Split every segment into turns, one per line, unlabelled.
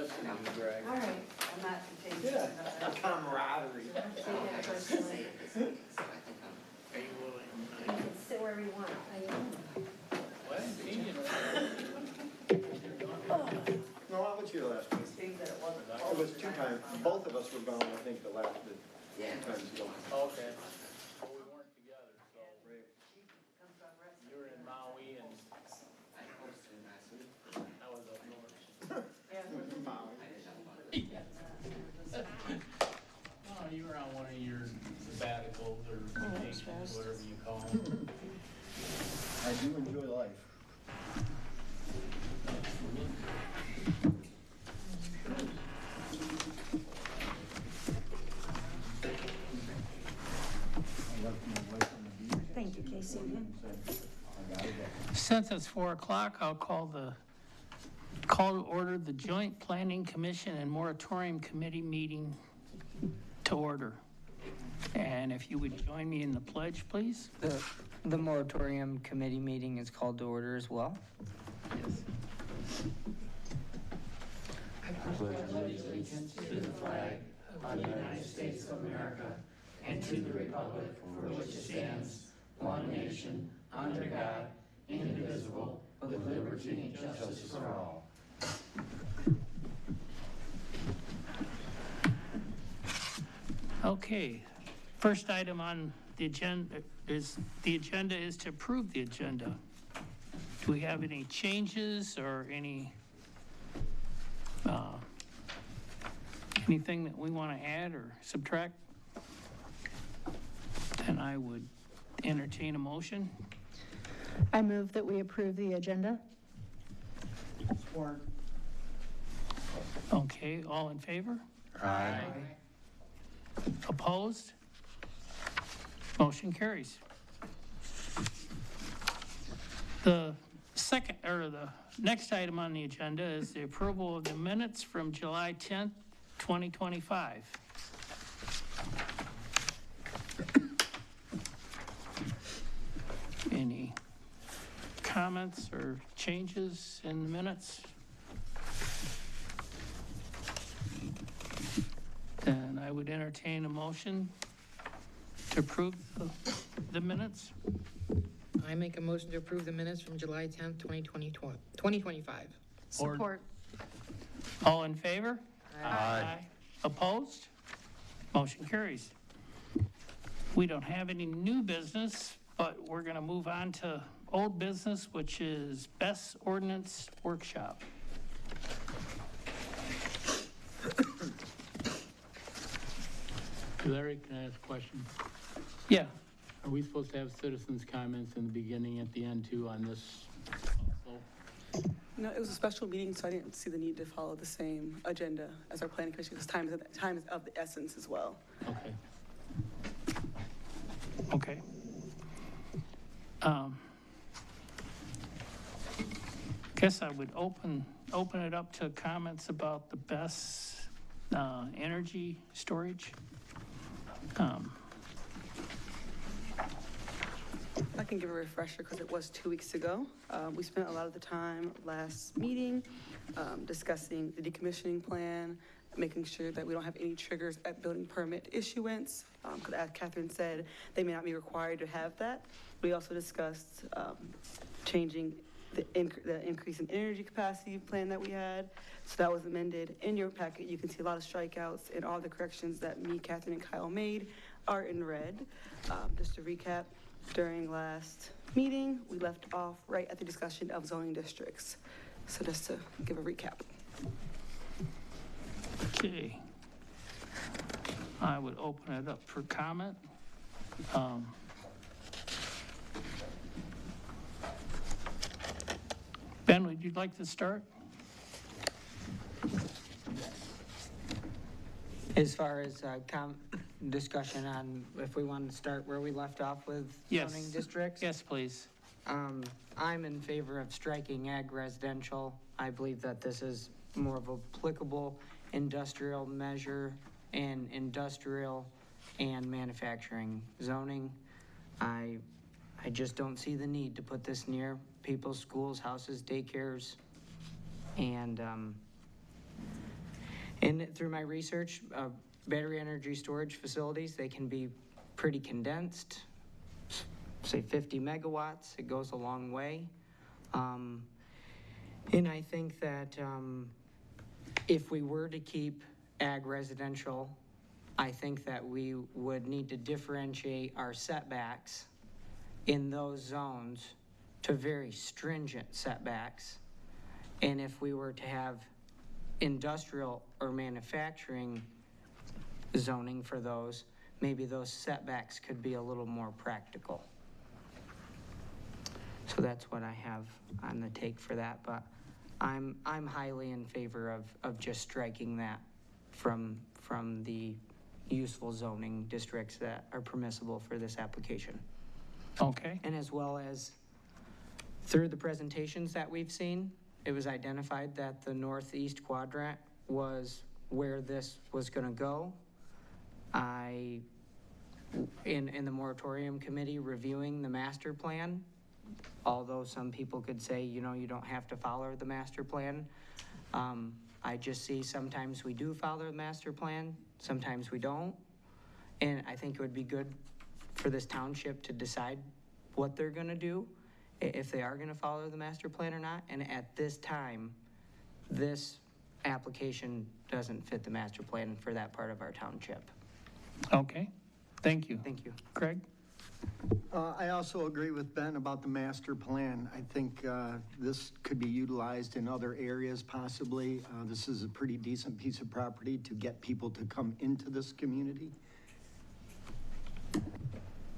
listening to you, Greg.
All right, I'm not taking
Yeah, camaraderie.
it personally.
Are you willing?
You can sit wherever you want.
What?
No, I was here last week.
Things that it wasn't.
It was 2 times. Both of us were gone, I think, the 2 times ago.
Okay. Well, we weren't together, so
Comes from rest.
you were in Maui and I was up north. Oh, you were on one of your sabbaticals or vacations, whatever you call them.
I do enjoy life.
Thank you, Casey.
Since it's 4 o'clock, I'll call to order the Joint Planning Commission and Moratorium Committee meeting to order. And if you would join me in the pledge, please.
The moratorium committee meeting is called to order as well.
Yes. I pledge allegiance to the flag of the United States of America and to the republic for which it stands, one nation, under God, indivisible, with liberty and justice for all. Okay, first item on the agenda is to approve the agenda. Do we have any changes or anything that we want to add or subtract? Then I would entertain a motion.
I move that we approve the agenda.
Support.
Okay, all in favor?
Aye.
Opposed? Motion carries. The next item on the agenda is the approval of the minutes from July 10th, 2025. Any comments or changes in the minutes? Then I would entertain a motion to approve the minutes.
I make a motion to approve the minutes from July 10th, 2025.
Support.
All in favor? Aye. Opposed? Motion carries. We don't have any new business, but we're going to move on to old business, which is Best Ordinance Workshop.
Larry, can I ask a question?
Yeah,
Are we supposed to have citizens' comments in the beginning, at the end too, on this also?
No, it was a special meeting, so I didn't see the need to follow the same agenda as our planning commission, because time is of the essence as well.
Okay.
okay. Guess I would open it up to comments about the best energy storage.
I can give a refresher because it was 2 weeks ago. We spent a lot of the time last meeting discussing the decommissioning plan, making sure that we don't have any triggers at building permit issuance. Because as Catherine said, they may not be required to have that. We also discussed changing the increase in energy capacity plan that we had. So that was amended. In your packet, you can see a lot of strikeouts, and all the corrections that me, Catherine, and Kyle made are in red. Just to recap, during last meeting, we left off right at the discussion of zoning districts. So just to give a recap.
Okay. I would open it up for comment. Ben, would you like to start?
As far as discussion on if we want to start where we left off with
Yes.
zoning districts.
Yes, please.
I'm in favor of striking ag residential. I believe that this is more of a applicable industrial measure in industrial and manufacturing zoning. I just don't see the need to put this near people's schools, houses, daycares, and And through my research, battery energy storage facilities, they can be pretty condensed, say 50 megawatts, it goes a long way. And I think that if we were to keep ag residential, I think that we would need to differentiate our setbacks in those zones to very stringent setbacks. And if we were to have industrial or manufacturing zoning for those, maybe those setbacks could be a little more practical. So that's what I have on the take for that, but I'm highly in favor of just striking that from the useful zoning districts that are permissible for this application.
Okay,
And as well as through the presentations that we've seen, it was identified that the northeast quadrant was where this was gonna go. In the moratorium committee reviewing the master plan, although some people could say, you know, you don't have to follow the master plan, I just see sometimes we do follow the master plan, sometimes we don't. And I think it would be good for this township to decide what they're gonna do, if they are gonna follow the master plan or not. And at this time, this application doesn't fit the master plan for that part of our township.
okay, thank you.
Thank you.
Craig?
I also agree with Ben about the master plan. I think this could be utilized in other areas possibly. This is a pretty decent piece of property to get people to come into this community.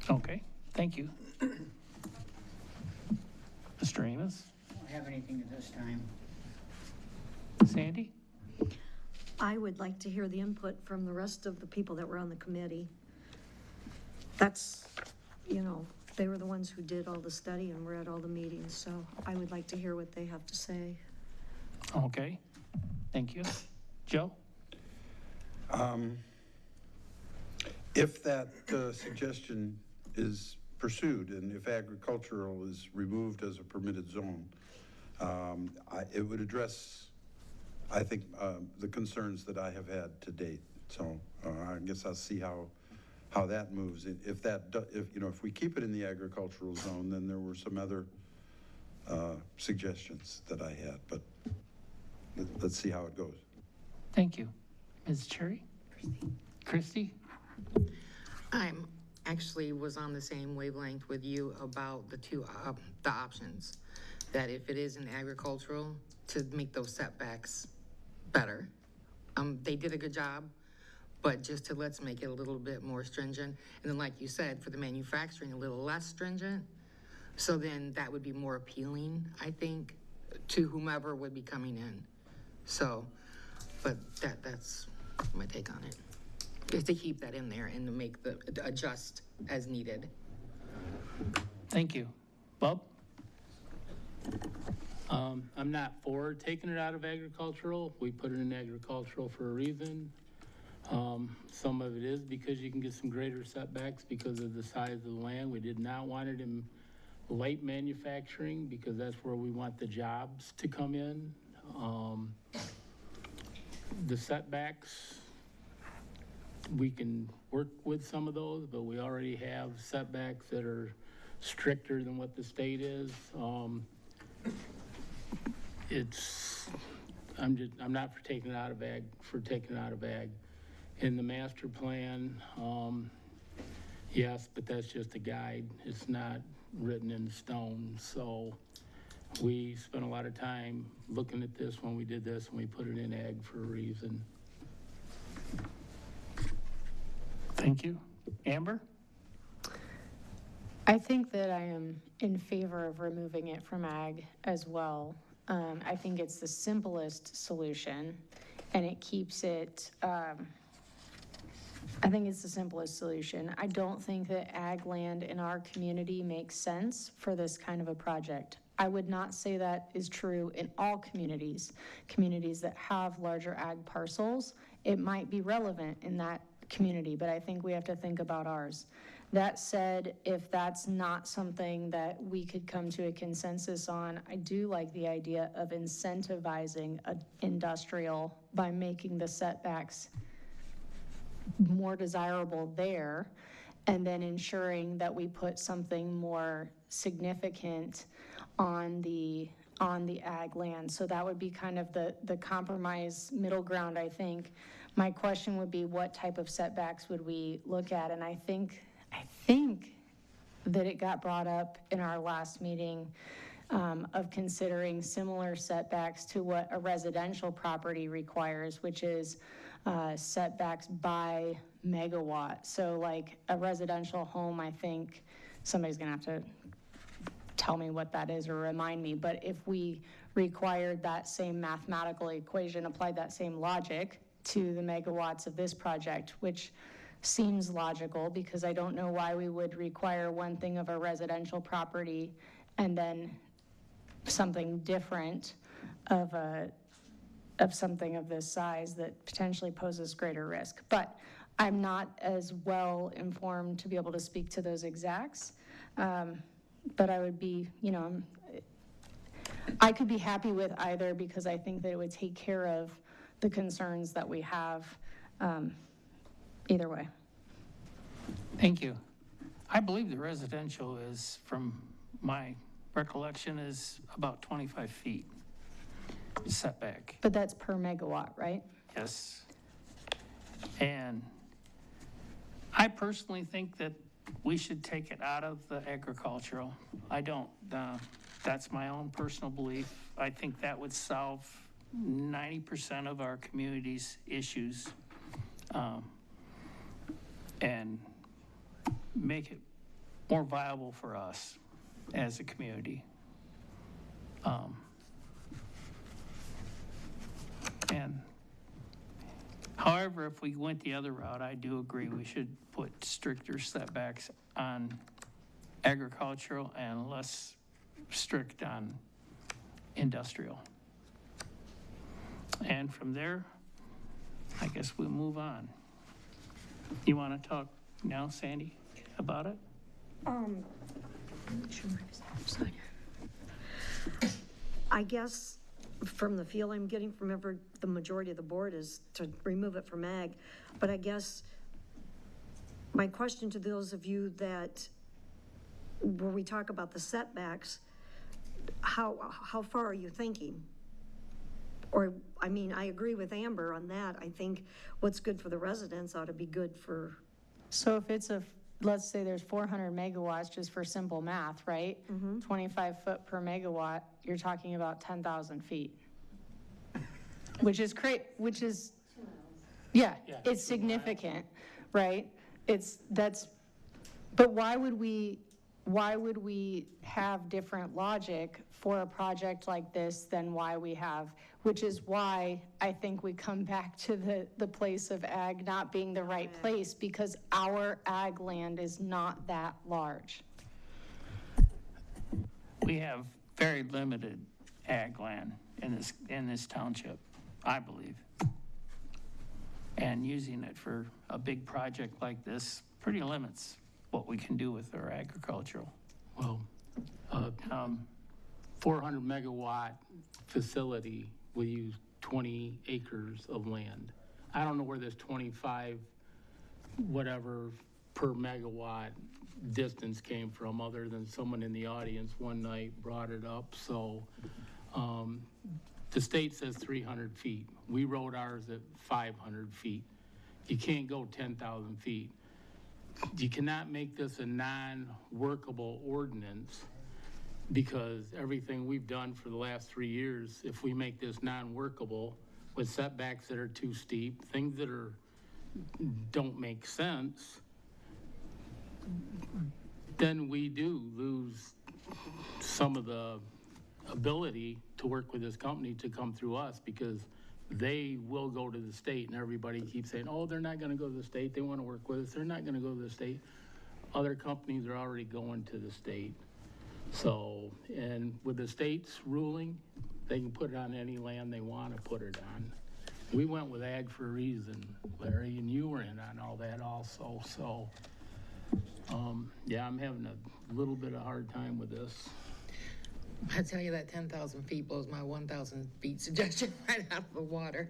Okay, thank you. Mr. Amos?
Don't have anything at this time.
Sandy?
I would like to hear the input from the rest of the people that were on the committee. That's, you know, they were the ones who did all the study and were at all the meetings, so I would like to hear what they have to say.
Okay, thank you. Joe?
If that suggestion is pursued and if agricultural is removed as a permitted zone, it would address, I think, the concerns that I have had to date. So I guess I'll see how that moves. If we keep it in the agricultural zone, then there were some other suggestions that I had, but let's see how it goes.
Thank you. Ms. Cherry? Christie?
I'm actually was on the same wavelength with you about the options. That if it is in agricultural, to make those setbacks better. They did a good job, but just let's make it a little bit more stringent. And then like you said, for the manufacturing, a little less stringent. So then that would be more appealing, I think, to whomever would be coming in. So, but that's my take on it. Is to keep that in there and to make to adjust as needed.
Thank you. Bob?
I'm not for taking it out of agricultural. We put it in agricultural for a reason. Some of it is because you can get some greater setbacks because of the size of the land. We did not want it in light manufacturing because that's where we want the jobs to come in. The setbacks, we can work with some of those, but we already have setbacks that are stricter than what the state is. I'm not for taking it out of ag, In the master plan, yes, but that's just a guide. It's not written in stone. So we spent a lot of time looking at this when we did this, and we put it in ag for a reason.
Thank you. Amber?
I think that I am in favor of removing it from ag as well. I think it's the simplest solution, and it keeps it, I think it's the simplest solution. I don't think that ag land in our community makes sense for this kind of a project. I would not say that is true in all communities. Communities that have larger ag parcels, it might be relevant in that community, but I think we have to think about ours. That said, if that's not something that we could come to a consensus on, I do like the idea of incentivizing industrial by making the setbacks more desirable there, and then ensuring that we put something more significant on the ag land. So that would be kind of the compromise middle ground, I think. My question would be, what type of setbacks would we look at? And I think that it got brought up in our last meeting, of considering similar setbacks to what a residential property requires, which is setbacks by megawatt. So like a residential home, I think somebody's gonna have to tell me what that is or remind me, but if we required that same mathematical equation, applied that same logic to the megawatts of this project, which seems logical, because I don't know why we would require one thing of a residential property and then something different of something of this size that potentially poses greater risk. But I'm not as well informed to be able to speak to those exacts. But I would be, I could be happy with either, because I think that it would take care of the concerns that we have, either way.
Thank you. I believe the residential is, from my recollection, is about 25 feet setback.
But that's per megawatt, right?
Yes. And I personally think that we should take it out of the agricultural. I don't, that's my own personal belief. I think that would solve 90% of our community's issues, and make it more viable for us as a community. And however, if we went the other route, I do agree we should put stricter setbacks on agricultural and less strict on industrial. And from there, I guess we'll move on. You want to talk now, Sandy, about it?
I guess from the feel I'm getting from the majority of the board is to remove it from ag. But I guess my question to those of you that, when we talk about the setbacks, how far are you thinking? Or, I mean, I agree with Amber on that. I think what's good for the residents ought to be good for.
So if it's let's say there's 400 megawatts, just for simple math, right? 25 foot per megawatt, you're talking about 10,000 feet. Which is yeah, it's significant, right? But why would we have different logic for a project like this than why we have, which is why I think we come back to the place of ag not being the right place, because our ag land is not that large.
We have very limited ag land in this township, I believe. And using it for a big project like this pretty limits what we can do with our agricultural.
Well, 400 megawatt facility will use 20 acres of land. I don't know where this 25 whatever per megawatt distance came from, other than someone in the audience one night brought it up. So the state says 300 feet. We wrote ours at 500 feet. You can't go 10,000 feet. You cannot make this a non-workable ordinance, because everything we've done for the last 3 years, if we make this non-workable with setbacks that are too steep, things that don't make sense, then we do lose some of the ability to work with this company to come through us, because they will go to the state, and everybody keeps saying, oh, they're not going to go to the state. They want to work with us. They're not going to go to the state. Other companies are already going to the state. So, and with the state's ruling, they can put it on any land they want to put it on. We went with ag for a reason, Larry, and you were in on all that also. So Yeah, I'm having a little bit of a hard time with this.
I tell you, that 10,000 feet blows my 1,000 feet suggestion right out of the water.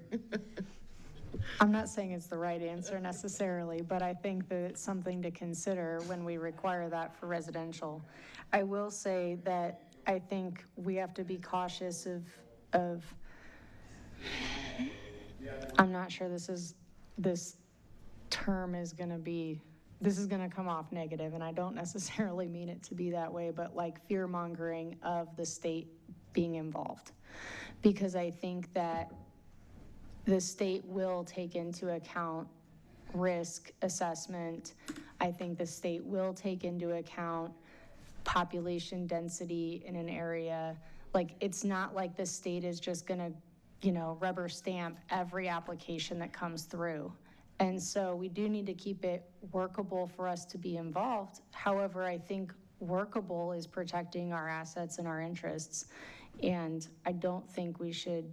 I'm not saying it's the right answer necessarily, but I think that it's something to consider when we require that for residential. I will say that I think we have to be cautious of I'm not sure this term is going to be, this is going to come off negative, and I don't necessarily mean it to be that way, but like fear mongering of the state being involved. Because I think that the state will take into account risk assessment. I think the state will take into account population density in an area. Like, it's not like the state is just gonna, rubber stamp every application that comes through. And so we do need to keep it workable for us to be involved. However, I think workable is protecting our assets and our interests. And I don't think we should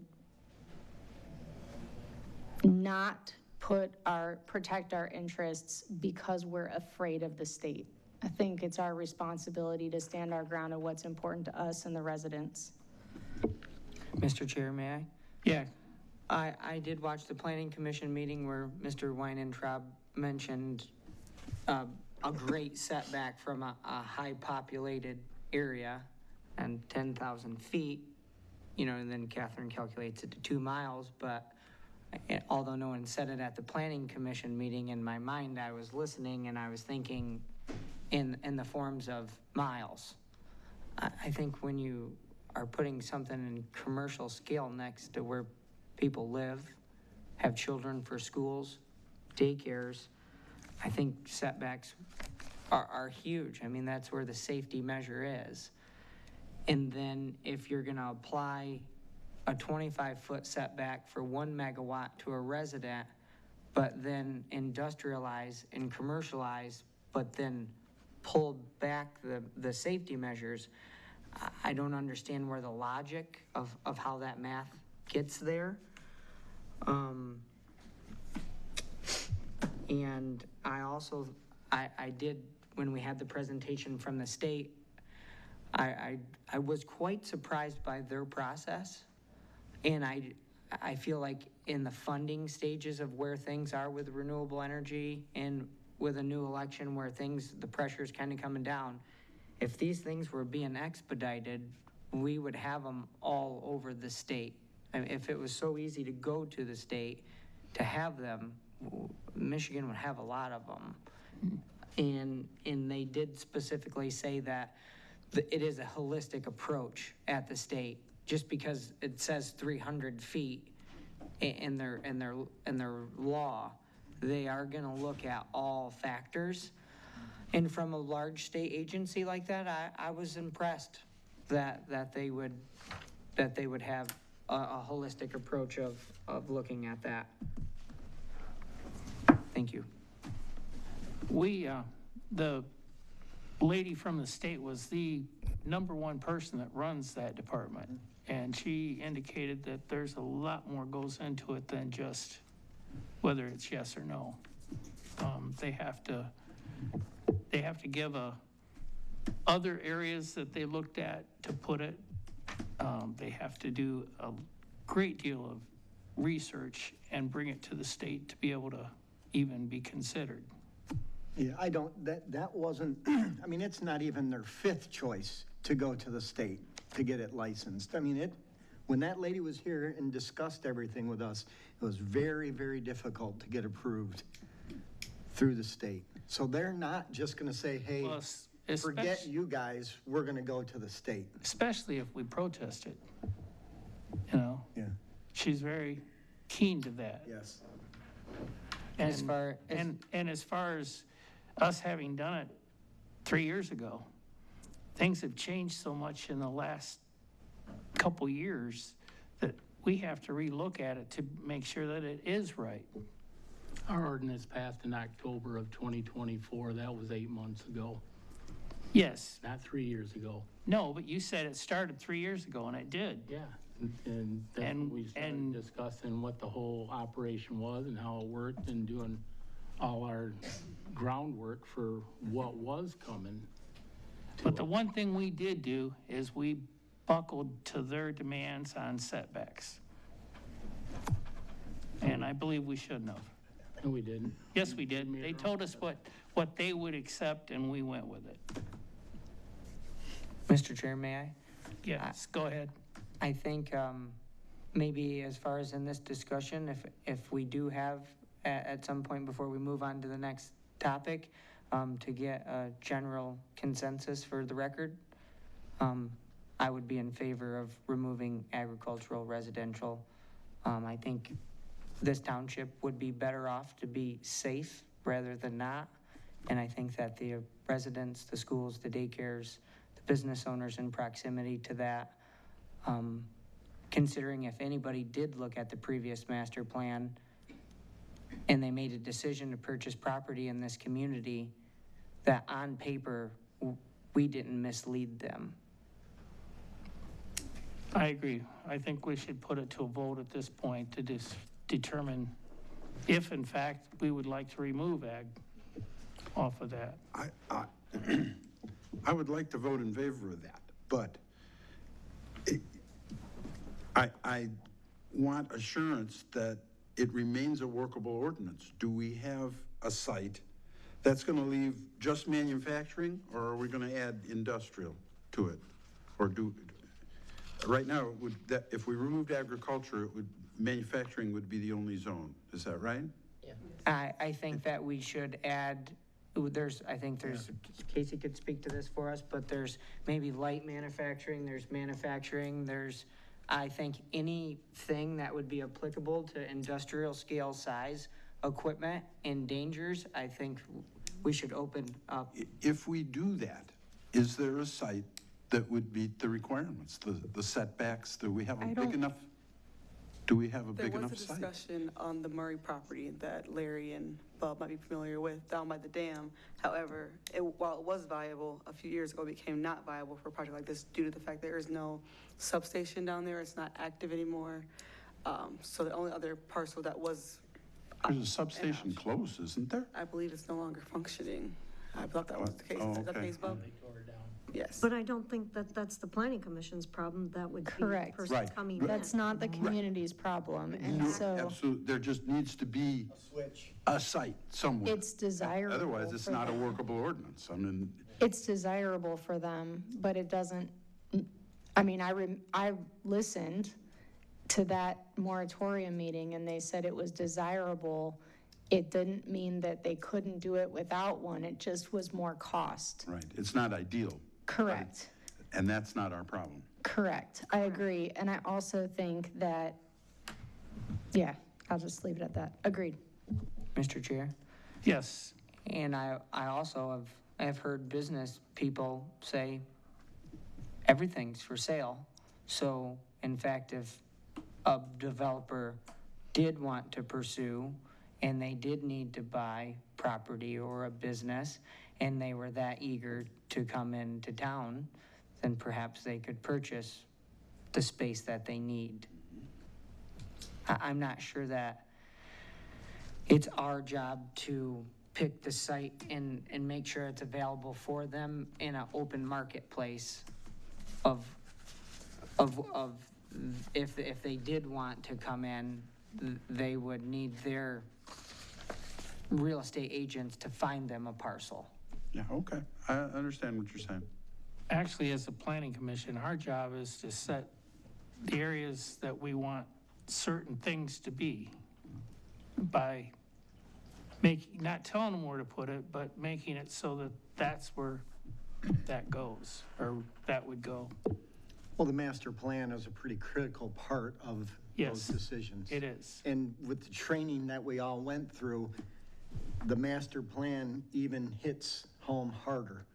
not protect our interests because we're afraid of the state. I think it's our responsibility to stand our ground on what's important to us and the residents.
Mr. Chair, may I?
Yeah,
I did watch the planning commission meeting where Mr. Weinentraub mentioned a great setback from a high populated area and 10,000 feet, and then Catherine calculates it to 2 miles, but although no one said it at the planning commission meeting, in my mind, I was listening and I was thinking in the forms of miles. I think when you are putting something in commercial scale next to where people live, have children for schools, daycares, I think setbacks are huge. I mean, that's where the safety measure is. And then if you're gonna apply a 25-foot setback for 1 megawatt to a resident, but then industrialize and commercialize, but then pull back the safety measures, I don't understand where the logic of how that math gets there. And I also, I did, when we had the presentation from the state, I was quite surprised by their process. And I feel like in the funding stages of where things are with renewable energy and with a new election where the pressure's kind of coming down, if these things were being expedited, we would have them all over the state. I mean, if it was so easy to go to the state to have them, Michigan would have a lot of them. And they did specifically say that it is a holistic approach at the state. Just because it says 300 feet in their law, they are going to look at all factors. And from a large state agency like that, I was impressed that they would have a holistic approach of looking at that. Thank you.
The lady from the state was the #1 person that runs that department. And she indicated that there's a lot more goes into it than just whether it's yes or no. They have to give other areas that they looked at to put it. They have to do a great deal of research and bring it to the state to be able to even be considered.
Yeah, that wasn't, I mean, it's not even their 5th choice to go to the state to get it licensed. I mean, when that lady was here and discussed everything with us, it was very, very difficult to get approved through the state. So they're not just gonna say, hey,
Well,
forget you guys, we're gonna go to the state.
Especially if we protest it,
Yeah.
She's very keen to that.
Yes.
And
As far as-
and as far as us having done it 3 years ago, things have changed so much in the last couple years that we have to relook at it to make sure that it is right.
Our ordinance passed in October of 2024. That was 8 months ago,
Yes,
not 3 years ago.
no, but you said it started 3 years ago, and it did.
Yeah, and then we started
And-
discussing what the whole operation was and how it worked and doing all our groundwork for what was coming.
But the one thing we did do is we buckled to their demands on setbacks. And I believe we shouldn't have.
No, we didn't.
Yes, we did. They told us what they would accept, and we went with it.
Mr. Chair, may I?
Yes, go ahead.
I think maybe as far as in this discussion, if we do have at some point before we move on to the next topic, to get a general consensus for the record, I would be in favor of removing agricultural residential. I think this township would be better off to be safe rather than not. And I think that the residents, the schools, the daycares, the business owners in proximity to that, considering if anybody did look at the previous master plan and they made a decision to purchase property in this community, that on paper, we didn't mislead them.
I agree. I think we should put it to a vote at this point to determine if, in fact, we would like to remove ag off of that.
I would like to vote in favor of that, but I want assurance that it remains a workable ordinance. Do we have a site that's going to leave just manufacturing, or are we going to add industrial to it? Or right now, if we removed agriculture, manufacturing would be the only zone. Is that right?
I think that we should add, Casey could speak to this for us, but there's maybe light manufacturing, there's I think anything that would be applicable to industrial scale size equipment in dangers, I think we should open up.
If we do that, is there a site that would meet the requirements, the setbacks? Do we have a big enough site?
There was a discussion on the Murray property that Larry and Bob might be familiar with down by the dam. However, while it was viable, a few years ago it became not viable for a project like this due to the fact there is no substation down there. It's not active anymore. So the only other parcel that was...
There's a substation close, isn't there?
I believe it's no longer functioning. I thought that was the case.
Oh,
Is that the
okay.
case, Bob? Yes.
But I don't think that that's the planning commission's problem. That would be the
Correct.
person
Right.
coming in.
That's not the community's problem, and
No,
so
absolutely. There just needs to be a site somewhere.
it's desirable.
Otherwise, it's
for
not a
them.
workable ordinance. I mean,
It's desirable for them, but it doesn't, I mean, I listened to that moratorium meeting, and they said it was desirable. It didn't mean that they couldn't do it without one, it just was more cost.
right, it's not ideal.
Correct.
And that's not our problem.
Correct, I agree, and I also think that, yeah, I'll just leave it at that, agreed.
Mr. Chair?
Yes.
And I also have heard business people say everything's for sale. So in fact, if a developer did want to pursue and they did need to buy property or a business and they were that eager to come into town, then perhaps they could purchase the space that they need. I'm not sure that it's our job to pick the site and make sure it's available for them in an open marketplace of if they did want to come in, they would need their real estate agents to find them a parcel.
Yeah, okay. I understand what you're saying.
Actually, as a planning commission, our job is to set the areas that we want certain things to be by not telling them where to put it, but making it so that that's where that goes, or that would go.
Well, the master plan is a pretty critical part of those
Yes,
decisions.
it is.
And with the training that we all went through, the master plan even hits home harder.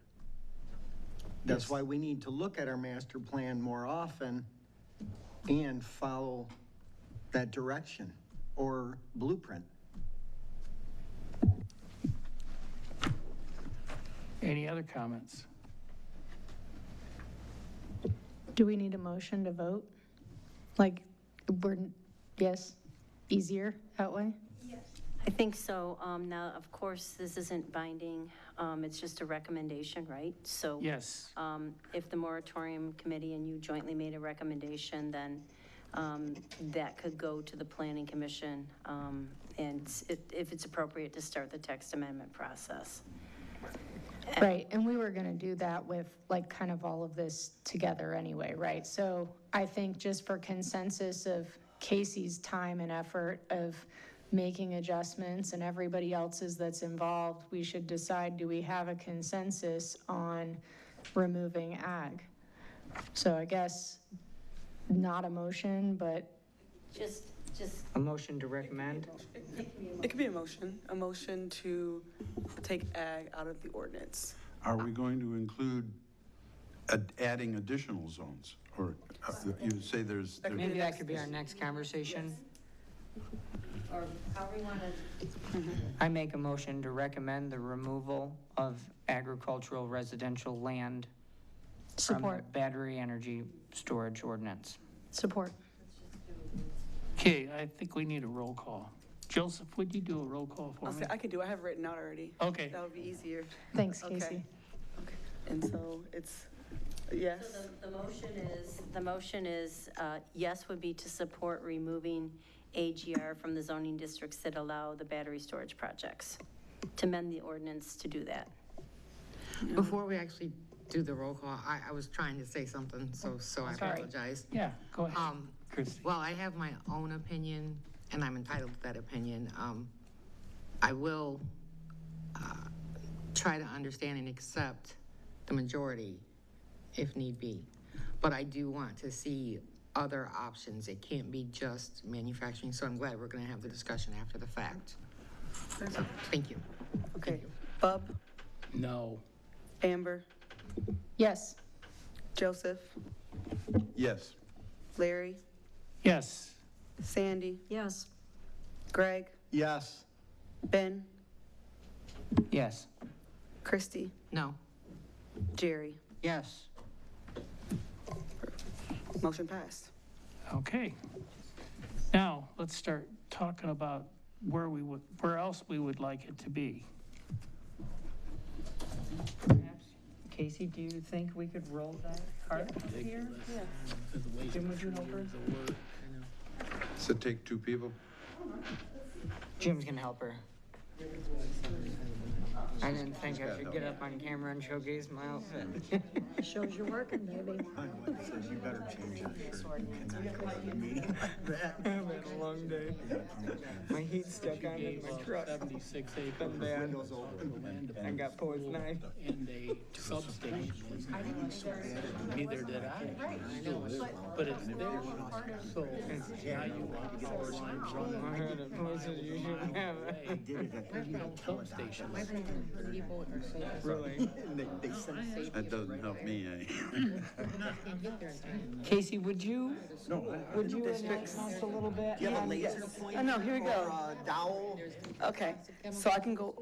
That's why we need to look at our master plan more often and follow that direction or blueprint.
Any other comments?
Do we need a motion to vote? Like, yes, easier that way?
I think so. Now, of course, this isn't binding. It's just a recommendation, right? So
Yes.
if the moratorium committee and you jointly made a recommendation, then that could go to the planning commission, and if it's appropriate to start the text amendment process.
Right, and we were going to do that with like kind of all of this together anyway, right? So I think just for consensus of Casey's time and effort of making adjustments and everybody else's that's involved, we should decide, do we have a consensus on removing ag? So I guess not a motion, but
Just,
A motion to recommend?
It could be a motion to take ag out of the ordinance.
Are we going to include adding additional zones? Or you say there's,
Maybe that could be our next conversation.
or however you want to.
I make a motion to recommend the removal of agricultural residential land from the
Support.
battery energy storage ordinance.
Support.
Okay, I think we need a roll call. Joseph, would you do a roll call for
I'll
me?
say, I can do, I have it written out already.
Okay.
That would be easier.
thanks,
Okay.
Casey.
And so it's, yes,
So the motion is, yes would be to support removing AGR from the zoning districts that allow the battery storage projects, to amend the ordinance to do that.
Before we actually do the roll call, I was trying to say something, so I
Sorry.
apologize.
Yeah, go ahead, Christie.
Well, I have my own opinion, and I'm entitled to that opinion. I will try to understand and accept the majority if need be. But I do want to see other options. It can't be just manufacturing, so I'm glad we're going to have the discussion after the fact. So, thank you.
okay. Bub,
No.
Amber,
Yes,
Joseph,
yes.
Larry,
Yes,
Sandy,
Yes.
Greg,
Yes.
Ben,
Yes.
Christie,
No.
Jerry.
Yes.
Motion passed.
okay. Now, let's start talking about where else we would like it to be.
Perhaps, Casey, do you think we could roll that article here? Jim, would you help her?
Does it take two people?
Jim's gonna help her. I didn't think I should get up on camera and showcase my outfit.
Shows you're working, baby.
Says you better change that.
I've had a long day. My heat's stuck on in my truck.
76 acres.
Been bad.
Windows open.
I got poison ivy.
And a substation. Neither did I. But it's there. So now you want to get the lines running.
I heard it poison, you shouldn't have it.
Substation.
Really?
That doesn't help me,
Casey, would you enlighten us a little bit?
Yes. Oh, no, here we go.
Dowel.
Okay, so I can go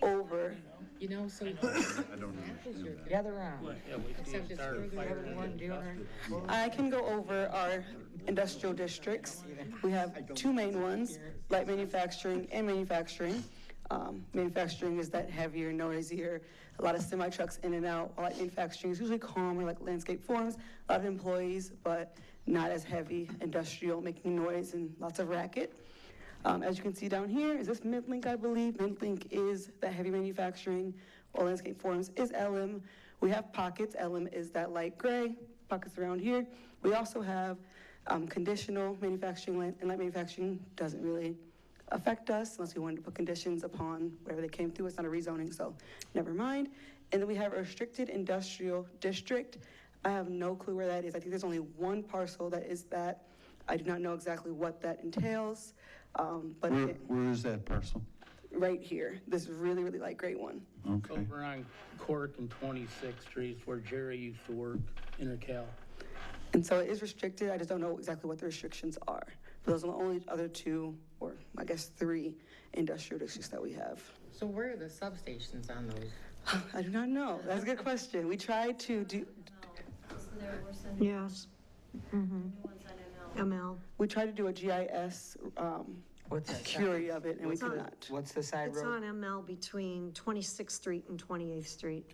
over.
You know, so
I don't know.
Gather around.
Yeah, we can start a fire.
Everyone doing
I can go over our industrial districts. We have two main ones, light manufacturing and manufacturing. Manufacturing is that heavier, noisier, a lot of semi-trucks in and out. Light manufacturing is usually calmer, like landscape forms, a lot of employees, but not as heavy, industrial, making noise and lots of racket. As you can see down here, is this Midlink, I believe. Midlink is that heavy manufacturing, or landscape forms is LM. We have pockets. LM is that light gray, pockets around here. We also have conditional manufacturing, and light manufacturing doesn't really affect us unless we wanted to put conditions upon wherever they came through. It's not a rezoning, so never mind. And then we have a restricted industrial district. I have no clue where that is. I think there's only one parcel that is that. I do not know exactly what that entails, but
Where is that parcel?
right here, this really, really light gray one.
Okay.
Over on Cork and 26th Street where Jerry used to work, Intercal.
And so it is restricted. I just don't know exactly what the restrictions are. But those are the only other two, or I guess three, industrial districts that we have.
So where are the substations on those?
I do not know. That's a good question. We tried to do,
Yes. ML.
we tried to do a GIS
What's that?
curie of it, and we
What's on-
could not.
What's the side
It's
road?
on ML between 26th Street and 28th Street.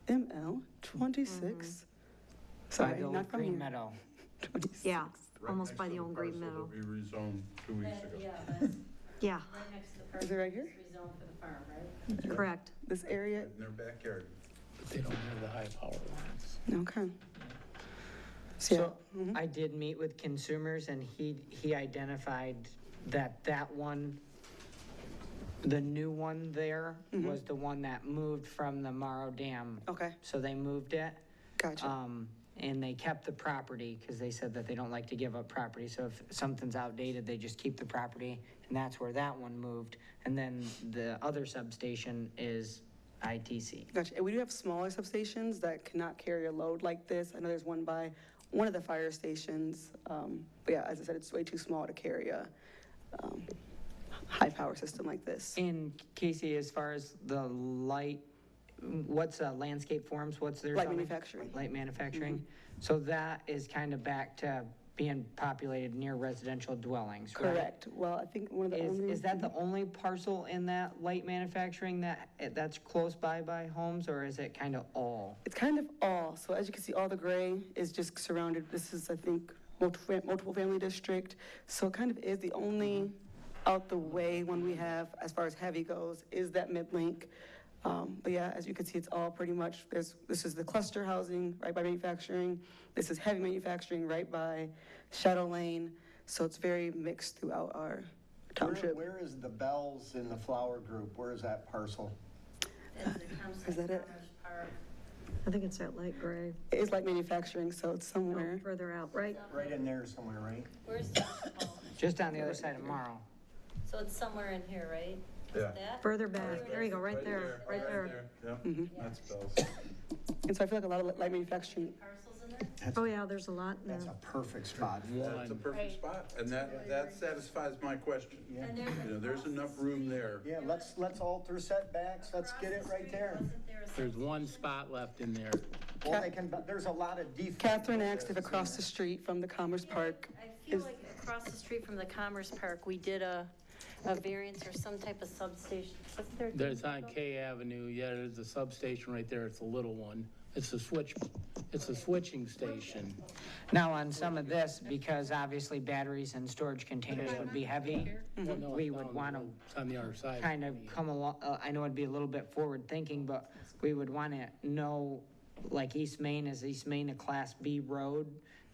ML 26.
By
Sorry,
the
not
old
from
Green
here.
Meadow.
26.
Yeah,
Right
almost
next
by
to
the old Green
parcel
Meadow.
that we rezoned 2 weeks ago.
Yeah, that's
Yeah,
right next to the park.
Is it right here?
It's rezoned for the farm, right?
correct.
This area?
In their backyard.
But they don't have the high power lines.
Okay.
So
mhm.
I did meet with consumers and he identified that one, the new one there was the one that moved from the Morrow Dam.
Okay,
So they moved it.
gotcha.
And they kept the property because they said that they don't like to give up property. So if something's outdated, they just keep the property. And that's where that one moved. And then the other substation is ITC.
Gotcha. And we do have smaller substations that cannot carry a load like this. I know there's one by one of the fire stations. But yeah, as I said, it's way too small to carry a high power system like this.
And Casey, as far as the light, what's Landscape Forms, what's their?
Light
zoning?
manufacturing.
Light manufacturing. So that is kind of back to being populated near residential dwellings, right?
Correct. Well, I think one of the only.
Is that the only parcel in that light manufacturing that's close by homes, or is it kind of all?
It's kind of all. So as you can see, all the gray is just surrounded. This is, I think, multiple family district. So it kind of is the only out the way one we have as far as heavy goes is that mid-link. But yeah, as you can see, it's all pretty much, this is the cluster housing right by manufacturing. This is heavy manufacturing right by Shadow Lane. So it's very mixed throughout our township.
Where is the Bells in the Flower Group? Where is that parcel?
Is that it?
I think it's that light gray,
It is like manufacturing, so it's somewhere.
further out, right?
Right in there somewhere, right?
Where's the,
Just on the other side of Morrow.
so it's somewhere in here, right?
Yeah.
That?
Further back, there you go, right there, right there.
Yeah, that's Bell's.
And so I feel like a lot of light manufacturing.
Parcels in there?
Oh, yeah, there's a lot in
That's
there.
a perfect spot.
That's a perfect spot, and that satisfies my question.
And
You know, there's enough room there.
Yeah, let's alter setbacks, let's get it right there.
Wasn't there a
There's one spot left in there.
Well, there's a lot of defects.
Catherine Active across the street from the Commerce Park.
I feel
is-
like across the street from the Commerce Park, we did a variance or some type of substation. Wasn't there?
There's on K Avenue, yeah, there's a substation right there, it's a little one. It's a switching station.
Now, on some of this, because obviously batteries and storage containers would be heavy,
Well, no,
we
it's
would
down
want
the road. It's on the other side.
to kind of come along, I know it'd be a little bit forward thinking, but we would want to know, like East Main, is East Main a Class B road?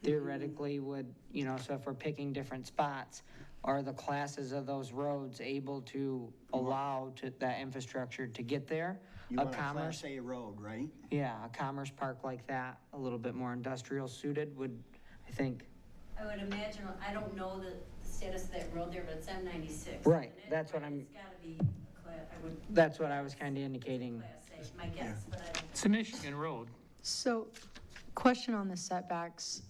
Theoretically would, you know, so if we're picking different spots, are the classes of those roads able to allow that infrastructure to get there?
You
A
want a
commerce,
Class A road, right?
yeah, a commerce park like that, a little bit more industrial suited would, I think.
I would imagine, I don't know the status of that road there, but it's M96.
Right,
isn't it?
that's what I'm-
It's gotta be, I would,
That's what I was kind of indicating.
Class A, my guess, but I don't.
It's a Michigan road.
So, question on the setbacks.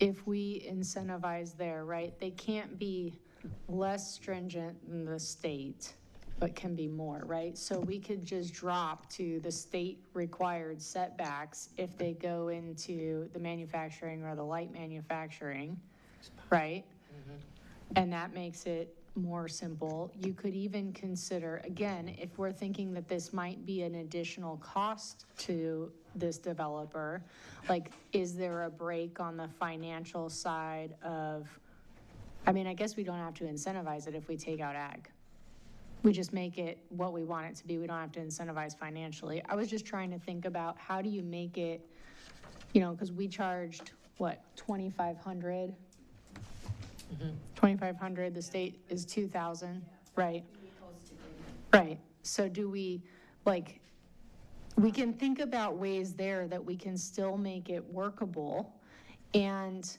If we incentivize there, right, they can't be less stringent than the state, but can be more, right? So we could just drop to the state required setbacks if they go into the manufacturing or the light manufacturing, right? And that makes it more simple. You could even consider, again, if we're thinking that this might be an additional cost to this developer, like, is there a break on the financial side of, I mean, I guess we don't have to incentivize it if we take out ag. We just make it what we want it to be. We don't have to incentivize financially. I was just trying to think about how do you make it, you know, because we charged, what, 2,500? 2,500, the state is 2,000, right? Right, so do we, like, we can think about ways there that we can still make it workable, and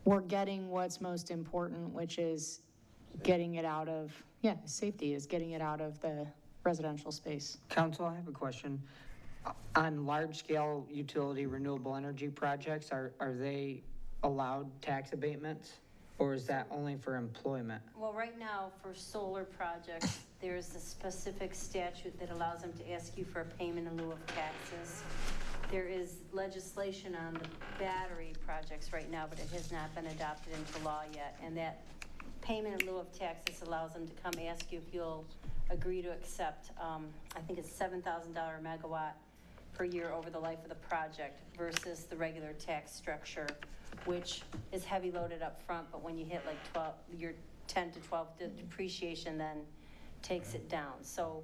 we're getting what's most important, which is getting it out of, safety is getting it out of the residential space.
Council, I have a question. On large-scale utility renewable energy projects, are they allowed tax abatements? Or is that only for employment?
Well, right now, for solar projects, there's a specific statute that allows them to ask you for a payment in lieu of taxes. There is legislation on the battery projects right now, but it has not been adopted into law yet, and that payment in lieu of tax. This allows them to come ask you if you'll agree to accept, I think it's $7,000 megawatt per year over the life of the project versus the regular tax structure, which is heavy loaded up front, but when you hit like 12, your 10 to 12 depreciation then takes it down. So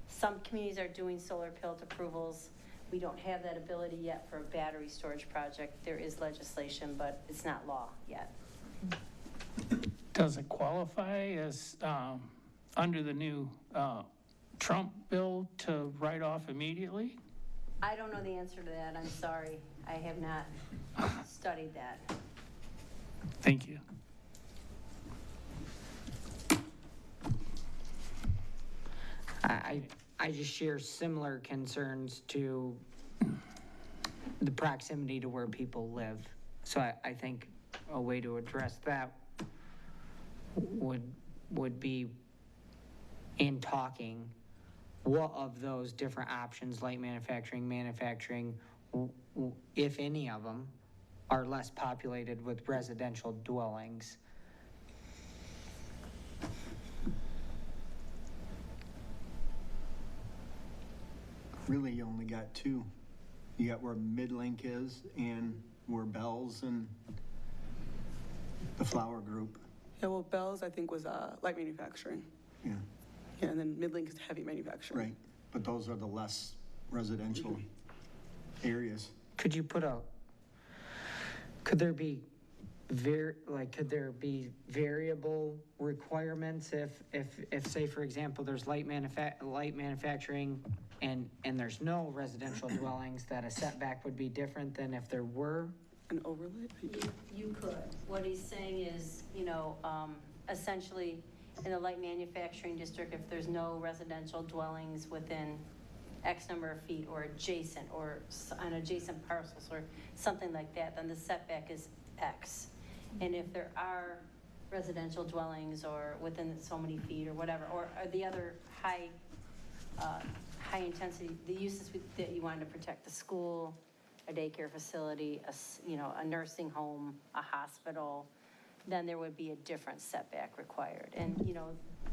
some communities are doing solar PILT approvals. We don't have that ability yet for a battery storage project. There is legislation, but it's not law yet.
Does it qualify as, under the new Trump bill to write off immediately?
I don't know the answer to that. I'm sorry. I have not studied that.
Thank you.
I just share similar concerns to the proximity to where people live. So I think a way to address that would be in talking what of those different options, light manufacturing, if any of them, are less populated with residential dwellings.
Really, you only got two. You got where Midlink is and where Bell's and the Flower Group.
Yeah, well, Bell's, I think, was light manufacturing.
Yeah,
Yeah, and then Midlink is heavy manufacturing.
right. But those are the less residential areas.
Could you put could there be could there be variable requirements if say, for example, there's light manufacturing and there's no residential dwellings, that a setback would be different than if there were?
An overlay?
You could. What he's saying is, essentially, in the light manufacturing district, if there's no residential dwellings within X number of feet or adjacent or on adjacent parcels or something like that, then the setback is X. And if there are residential dwellings or within so many feet or whatever, or the other high intensity, the uses that you wanted to protect, the school, a daycare facility, a nursing home, a hospital, then there would be a different setback required. And,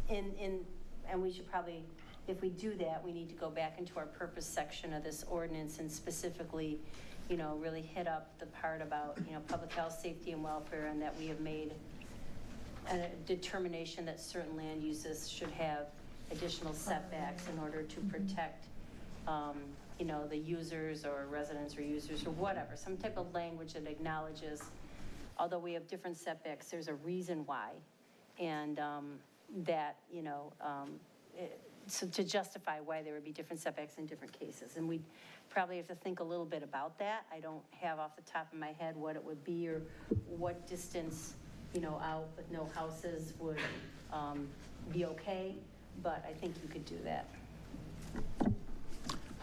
and we should probably, if we do that, we need to go back into our purpose section of this ordinance and specifically, really hit up the part about, public health, safety, and welfare, and that we have made a determination that certain land uses should have additional setbacks in order to protect, the users or residents or users or whatever, some type of language that acknowledges, although we have different setbacks, there's a reason why. And that, so to justify why there would be different setbacks in different cases. And we probably have to think a little bit about that. I don't have off the top of my head what it would be or what distance, out with no houses would be okay, but I think you could do that.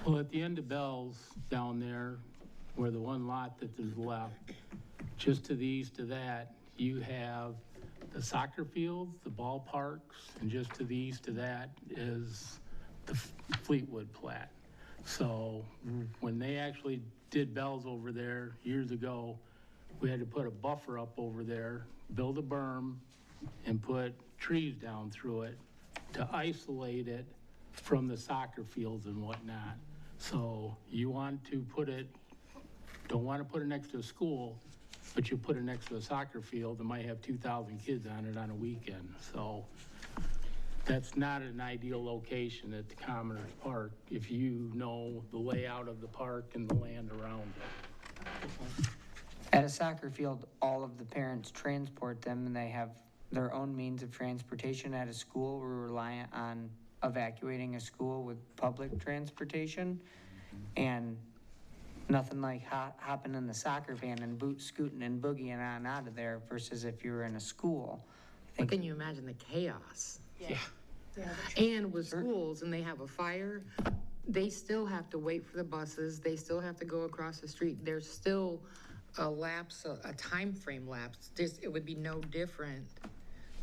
Well, at the end of Bell's down there, where the one lot that is left, just to the east of that, you have the soccer fields, the ballparks, and just to the east of that is the Fleetwood plat. So when they actually did Bell's over there years ago, we had to put a buffer up over there, build a berm, and put trees down through it to isolate it from the soccer fields and whatnot. So you want to don't want to put it next to a school, but you put it next to a soccer field that might have 2,000 kids on it on a weekend. So that's not an ideal location at the Commoners Park if you know the layout of the park and the land around it.
At a soccer field, all of the parents transport them and they have their own means of transportation. At a school, we're reliant on evacuating a school with public transportation, and nothing like hopping in the soccer van and scooting and boogieing on out of there versus if you were in a school.
But can you imagine the chaos?
Yeah.
And with schools, and they have a fire, they still have to wait for the buses, they still have to go across the street. There's still a lapse, a time frame lapse. It would be no different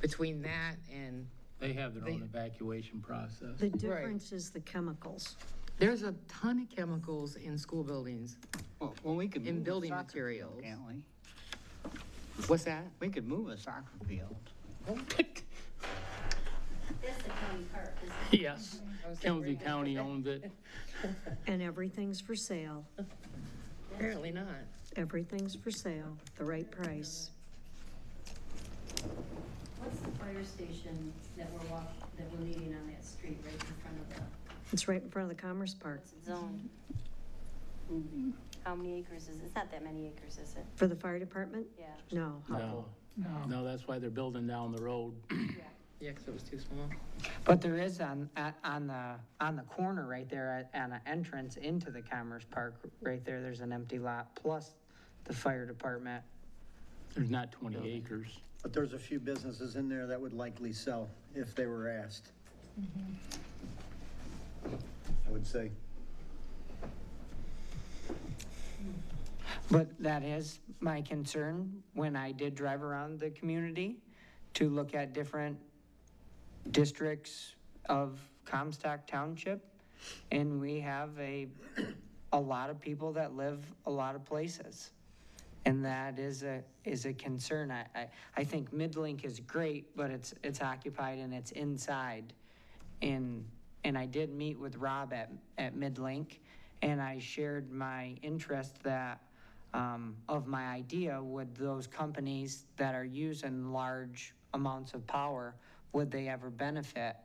between that and...
They have their own evacuation process.
The difference is the chemicals.
There's a ton of chemicals in school buildings.
Well, we could
In
move
building
a soccer
materials.
field, can't we?
What's that?
We could move a soccer field.
That's the county park, isn't it?
Yes, Kelsey County owns it.
And everything's for sale.
Apparently not.
Everything's for sale, the right price.
What's the fire station that we're meeting on that street right in front of the,
It's right in front of the Commerce Park.
what's it zoned? How many acres is it? It's not that many acres, is it?
For the fire department?
Yeah.
No.
No, that's why they're building down the road.
Yeah, because it was too small.
But there is on the corner right there, on an entrance into the Commerce Park, right there, there's an empty lot, plus the fire department.
There's not 20 acres.
But there's a few businesses in there that would likely sell if they were asked. I would say.
But that is my concern when I did drive around the community to look at different districts of Comstock Township. And we have a lot of people that live a lot of places. And that is a concern. I think Midlink is great, but it's occupied and it's inside. And I did meet with Rob at Midlink, and I shared my interest that, of my idea, would those companies that are using large amounts of power, would they ever benefit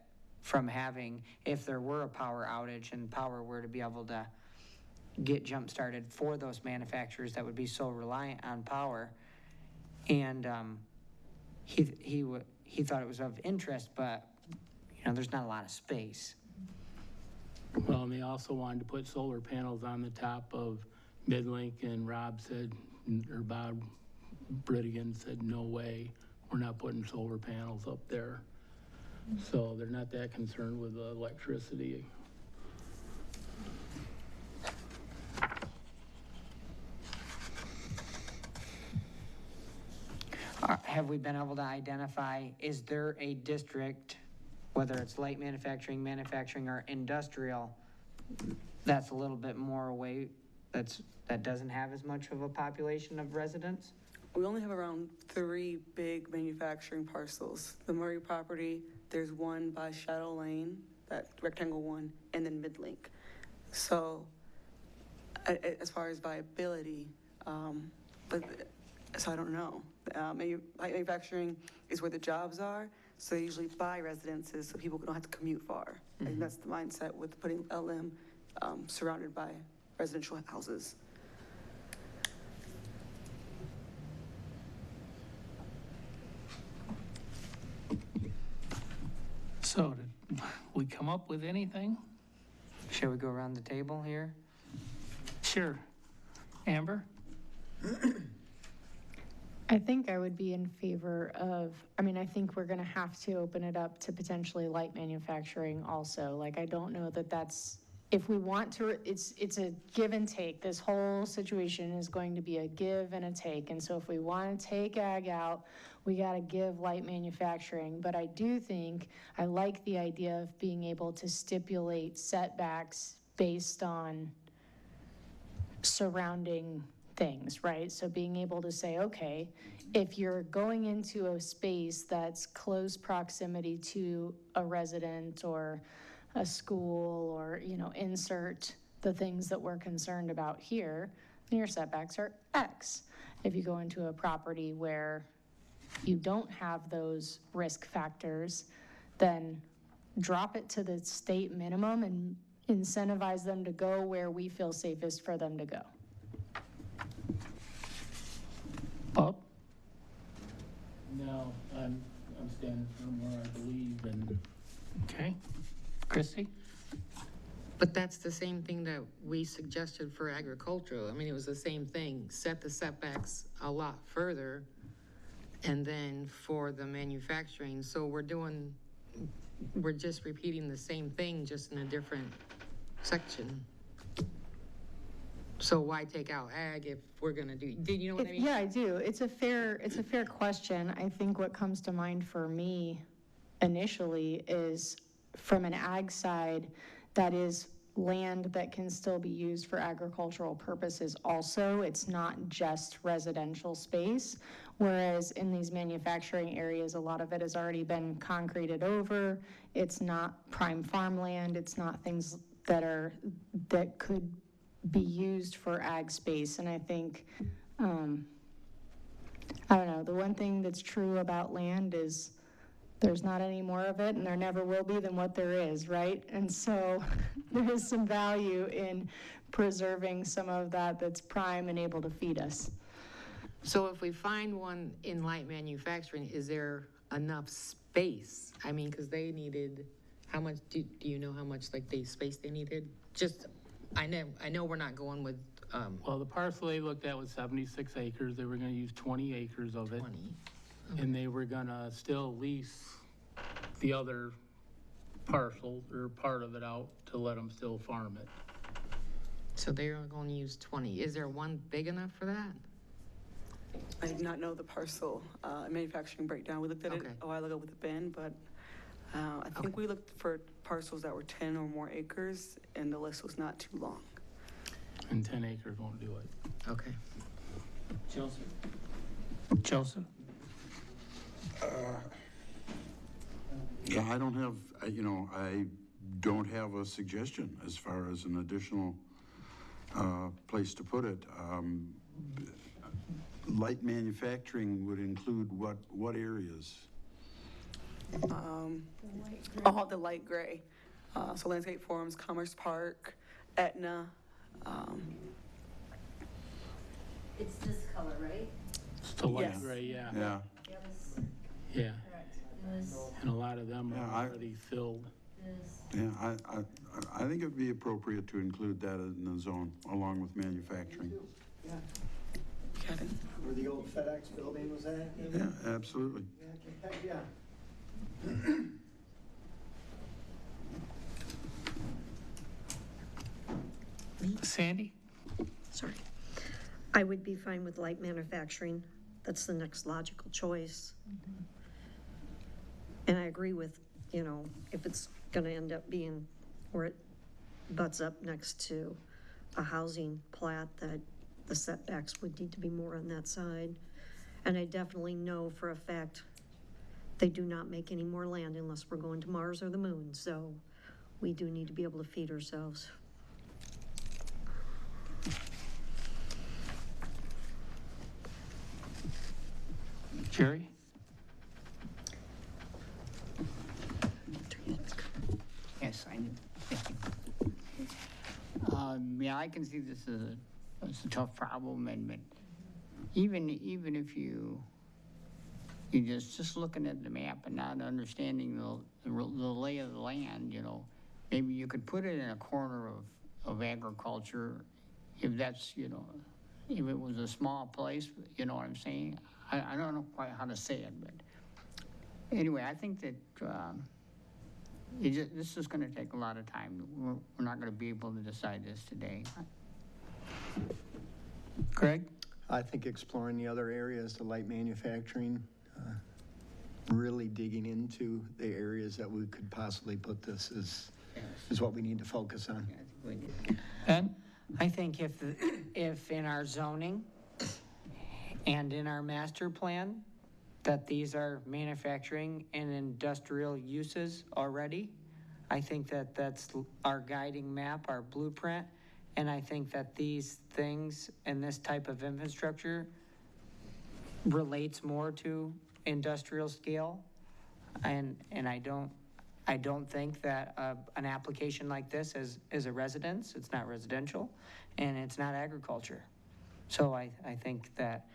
from having, if there were a power outage and power were to be able to get jump-started for those manufacturers that would be so reliant on power. And he thought it was of interest, but, there's not a lot of space.
Well, and they also wanted to put solar panels on the top of Midlink, and Rob said, or Bob Bridigan said, no way, we're not putting solar panels up there. So they're not that concerned with the electricity.
Have we been able to identify, is there a district, whether it's light manufacturing, or industrial, that's a little bit more away, that doesn't have as much of a population of residents?
We only have around 3 big manufacturing parcels. The Murray property, there's one by Shadow Lane, that rectangle one, and then Midlink. So as far as viability, so I don't know. Manufacturing is where the jobs are, so they usually buy residences so people don't have to commute far. And that's the mindset with putting LM surrounded by residential houses.
So did we come up with anything?
Shall we go around the table here?
Sure. Amber?
I think I would be in favor of, I think we're going to have to open it up to potentially light manufacturing also. Like, I don't know that that's, if we want to, it's a give and take. This whole situation is going to be a give and a take. And so if we want to take ag out, we got to give light manufacturing. But I do think, I like the idea of being able to stipulate setbacks based on surrounding things, right? So being able to say, okay, if you're going into a space that's close proximity to a resident or a school, or, insert the things that we're concerned about here, then your setbacks are X. If you go into a property where you don't have those risk factors, then drop it to the state minimum and incentivize them to go where we feel safest for them to go.
Bob?
No, I'm standing firm where I believe, and
Okay. Christie?
But that's the same thing that we suggested for agricultural. It was the same thing, set the setbacks a lot further, and then for the manufacturing, so we're just repeating the same thing, just in a different section. So why take out ag if we're gonna do, you know what I mean?
Yeah, I do. It's a fair question. I think what comes to mind for me initially is, from an ag side, that is land that can still be used for agricultural purposes also. It's not just residential space. Whereas in these manufacturing areas, a lot of it has already been concreted over. It's not prime farmland. It's not things that could be used for ag space. And I think, I don't know, the one thing that's true about land is there's not any more of it, and there never will be than what there is, right? And so there is some value in preserving some of that that's prime and able to feed us.
So if we find one in light manufacturing, is there enough space? I mean, because they needed, how much, do you know how much like space they needed? Just, I know we're not going with,
Well, the parcel they looked at was 76 acres. They were gonna use 20 acres of it.
20.
And they were gonna still lease the other parcel or part of it out to let them still farm it.
So they're going to use 20. Is there one big enough for that?
I did not know the parcel manufacturing breakdown. We looked at it
Okay.
a while ago with Ben, but I think we looked for parcels that were 10 or more acres, and the list was not too long.
And 10 acres won't do it.
Okay.
Joseph?
Yeah, I don't have, I don't have a suggestion as far as an additional place to put it. Light manufacturing would include what areas?
All the light gray. So Landscape Forums, Commerce Park, Etna.
It's this color, right?
It's the light
Yes.
gray, yeah.
Yeah,
Yeah.
This,
And a lot of them
Yeah,
are already filled.
this.
yeah, I think it'd be appropriate to include that in the zone along with manufacturing.
Kevin?
Where the old FedEx building was at?
Yeah, absolutely.
Yeah.
Sandy?
Sorry. I would be fine with light manufacturing. That's the next logical choice. And I agree with, if it's gonna end up being where it butts up next to a housing plat, that the setbacks would need to be more on that side. And I definitely know for a fact they do not make any more land unless we're going to Mars or the moon. So we do need to be able to feed ourselves.
Jerry?
Yes, I do. Thank you. Yeah, I can see this as a tough problem, but even if you just looking at the map and not understanding the lay of the land, maybe you could put it in a corner of agriculture, if that's, if it was a small place, you know what I'm saying? I don't know quite how to say it, but anyway, I think that this is going to take a lot of time. We're not going to be able to decide this today.
Greg?
I think exploring the other areas, the light manufacturing, really digging into the areas that we could possibly put this is what we need to focus on.
Yeah, I think we do.
Ben?
I think if in our zoning and in our master plan, that these are manufacturing and industrial uses already, I think that that's our guiding map, our blueprint, and I think that these things and this type of infrastructure relates more to industrial scale, and I don't think that an application like this is a residence. It's not residential, and it's not agriculture. So I think that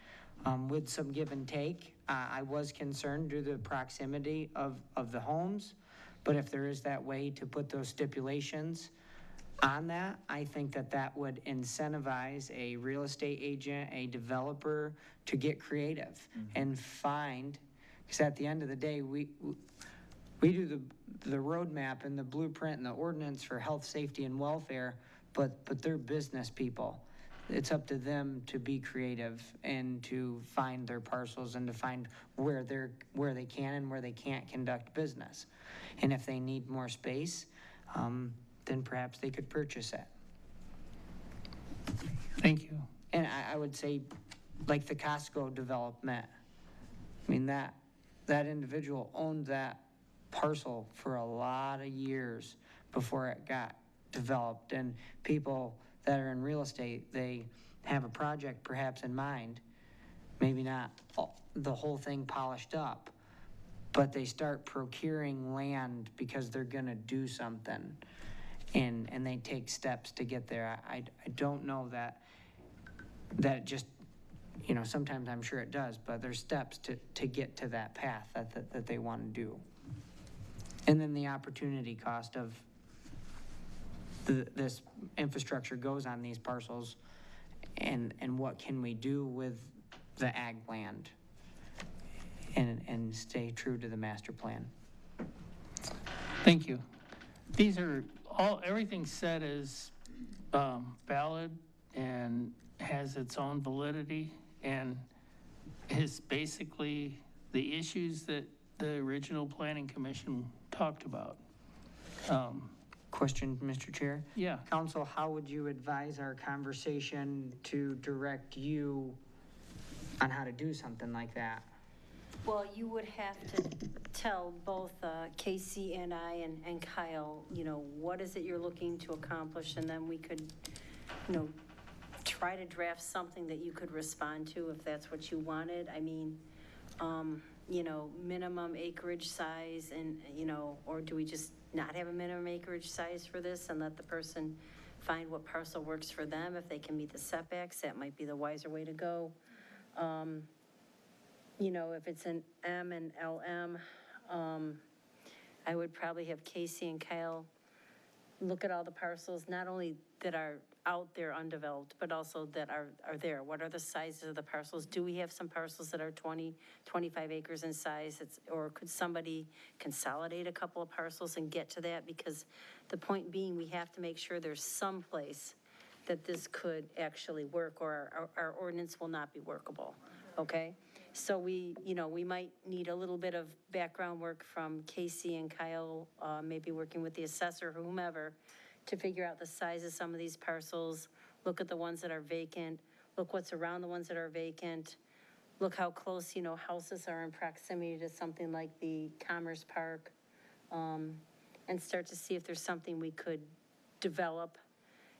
with some give and take, I was concerned due to the proximity of the homes, but if there is that way to put those stipulations on that, I think that would incentivize a real estate agent, a developer to get creative and find, because at the end of the day, we do the roadmap and the blueprint and the ordinance for health, safety, and welfare, but they're business people. It's up to them to be creative and to find their parcels and to find where they can and where they can't conduct business. And if they need more space, then perhaps they could purchase it.
Thank you.
And I would say, like the Costco development I mean, that individual owned that parcel for a lot of years before it got developed. And people that are in real estate, they have a project perhaps in mind, maybe not the whole thing polished up, but they start procuring land because they're gonna do something. And they take steps to get there. I don't know that it just, you know, sometimes I'm sure it does, but there's steps to get to that path that they want to do. And then the opportunity cost of this infrastructure goes on these parcels, and what can we do with the ag land and stay true to the master plan.
Thank you. These are everything said is valid and has its own validity and is basically the issues that the original planning commission talked about.
Question, Mr. Chair?
Yeah.
Council, how would you advise our conversation to direct you on how to do something like that?
Well, you would have to tell both Casey and I and Kyle, you know, what is it you're looking to accomplish, and then we could, you know, try to draft something that you could respond to if that's what you wanted. I mean, you know, minimum acreage size and, you know, or do we just not have a minimum acreage size for this and let the person find what parcel works for them? If they can meet the setbacks, that might be the wiser way to go. You know, if it's an M and LM, I would probably have Casey and Kyle look at all the parcels, not only that are out there undeveloped, but also that are there. What are the sizes of the parcels? Do we have some parcels that are 20, 25 acres in size? Or could somebody consolidate a couple of parcels and get to that? Because the point being, we have to make sure there's some place that this could actually work, or our ordinance will not be workable, okay? So we, you know, we might need a little bit of background work from Casey and Kyle, maybe working with the assessor or whomever, to figure out the size of some of these parcels, look at the ones that are vacant, look what's around the ones that are vacant, look how close, you know, houses are in proximity to something like the Commerce Park, and start to see if there's something we could develop.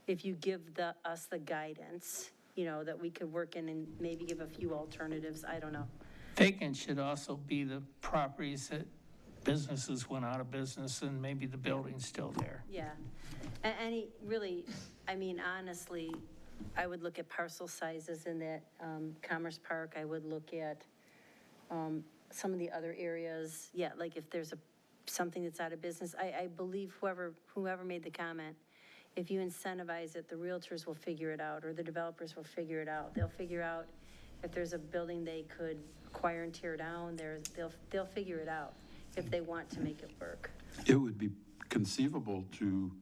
If you give us the guidance, you know, that we could work in and maybe give a few alternatives, I don't know.
Vacant should also be the properties that businesses went out of business and maybe the building's still there.
Yeah, really, I mean, honestly, I would look at parcel sizes in that Commerce Park. I would look at some of the other areas. Yeah, like if there's something that's out of business, I believe whoever made the comment, if you incentivize it, the realtors will figure it out, or the developers will figure it out. They'll figure out if there's a building they could acquire and tear down, they'll figure it out if they want to make it work.
It would be conceivable to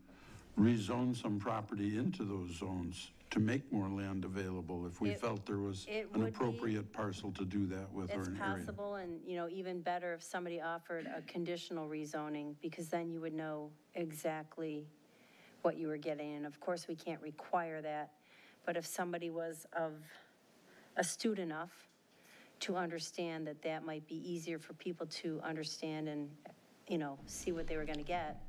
rezone some property into those zones to make more land available if we felt there was an appropriate parcel to do that with, or an area.
It's possible, and, you know, even better if somebody offered a conditional rezoning, because then you would know exactly what you were getting. And of course, we can't require that, but if somebody was astute enough to understand that that might be easier for people to understand and, you know, see what they were going to get,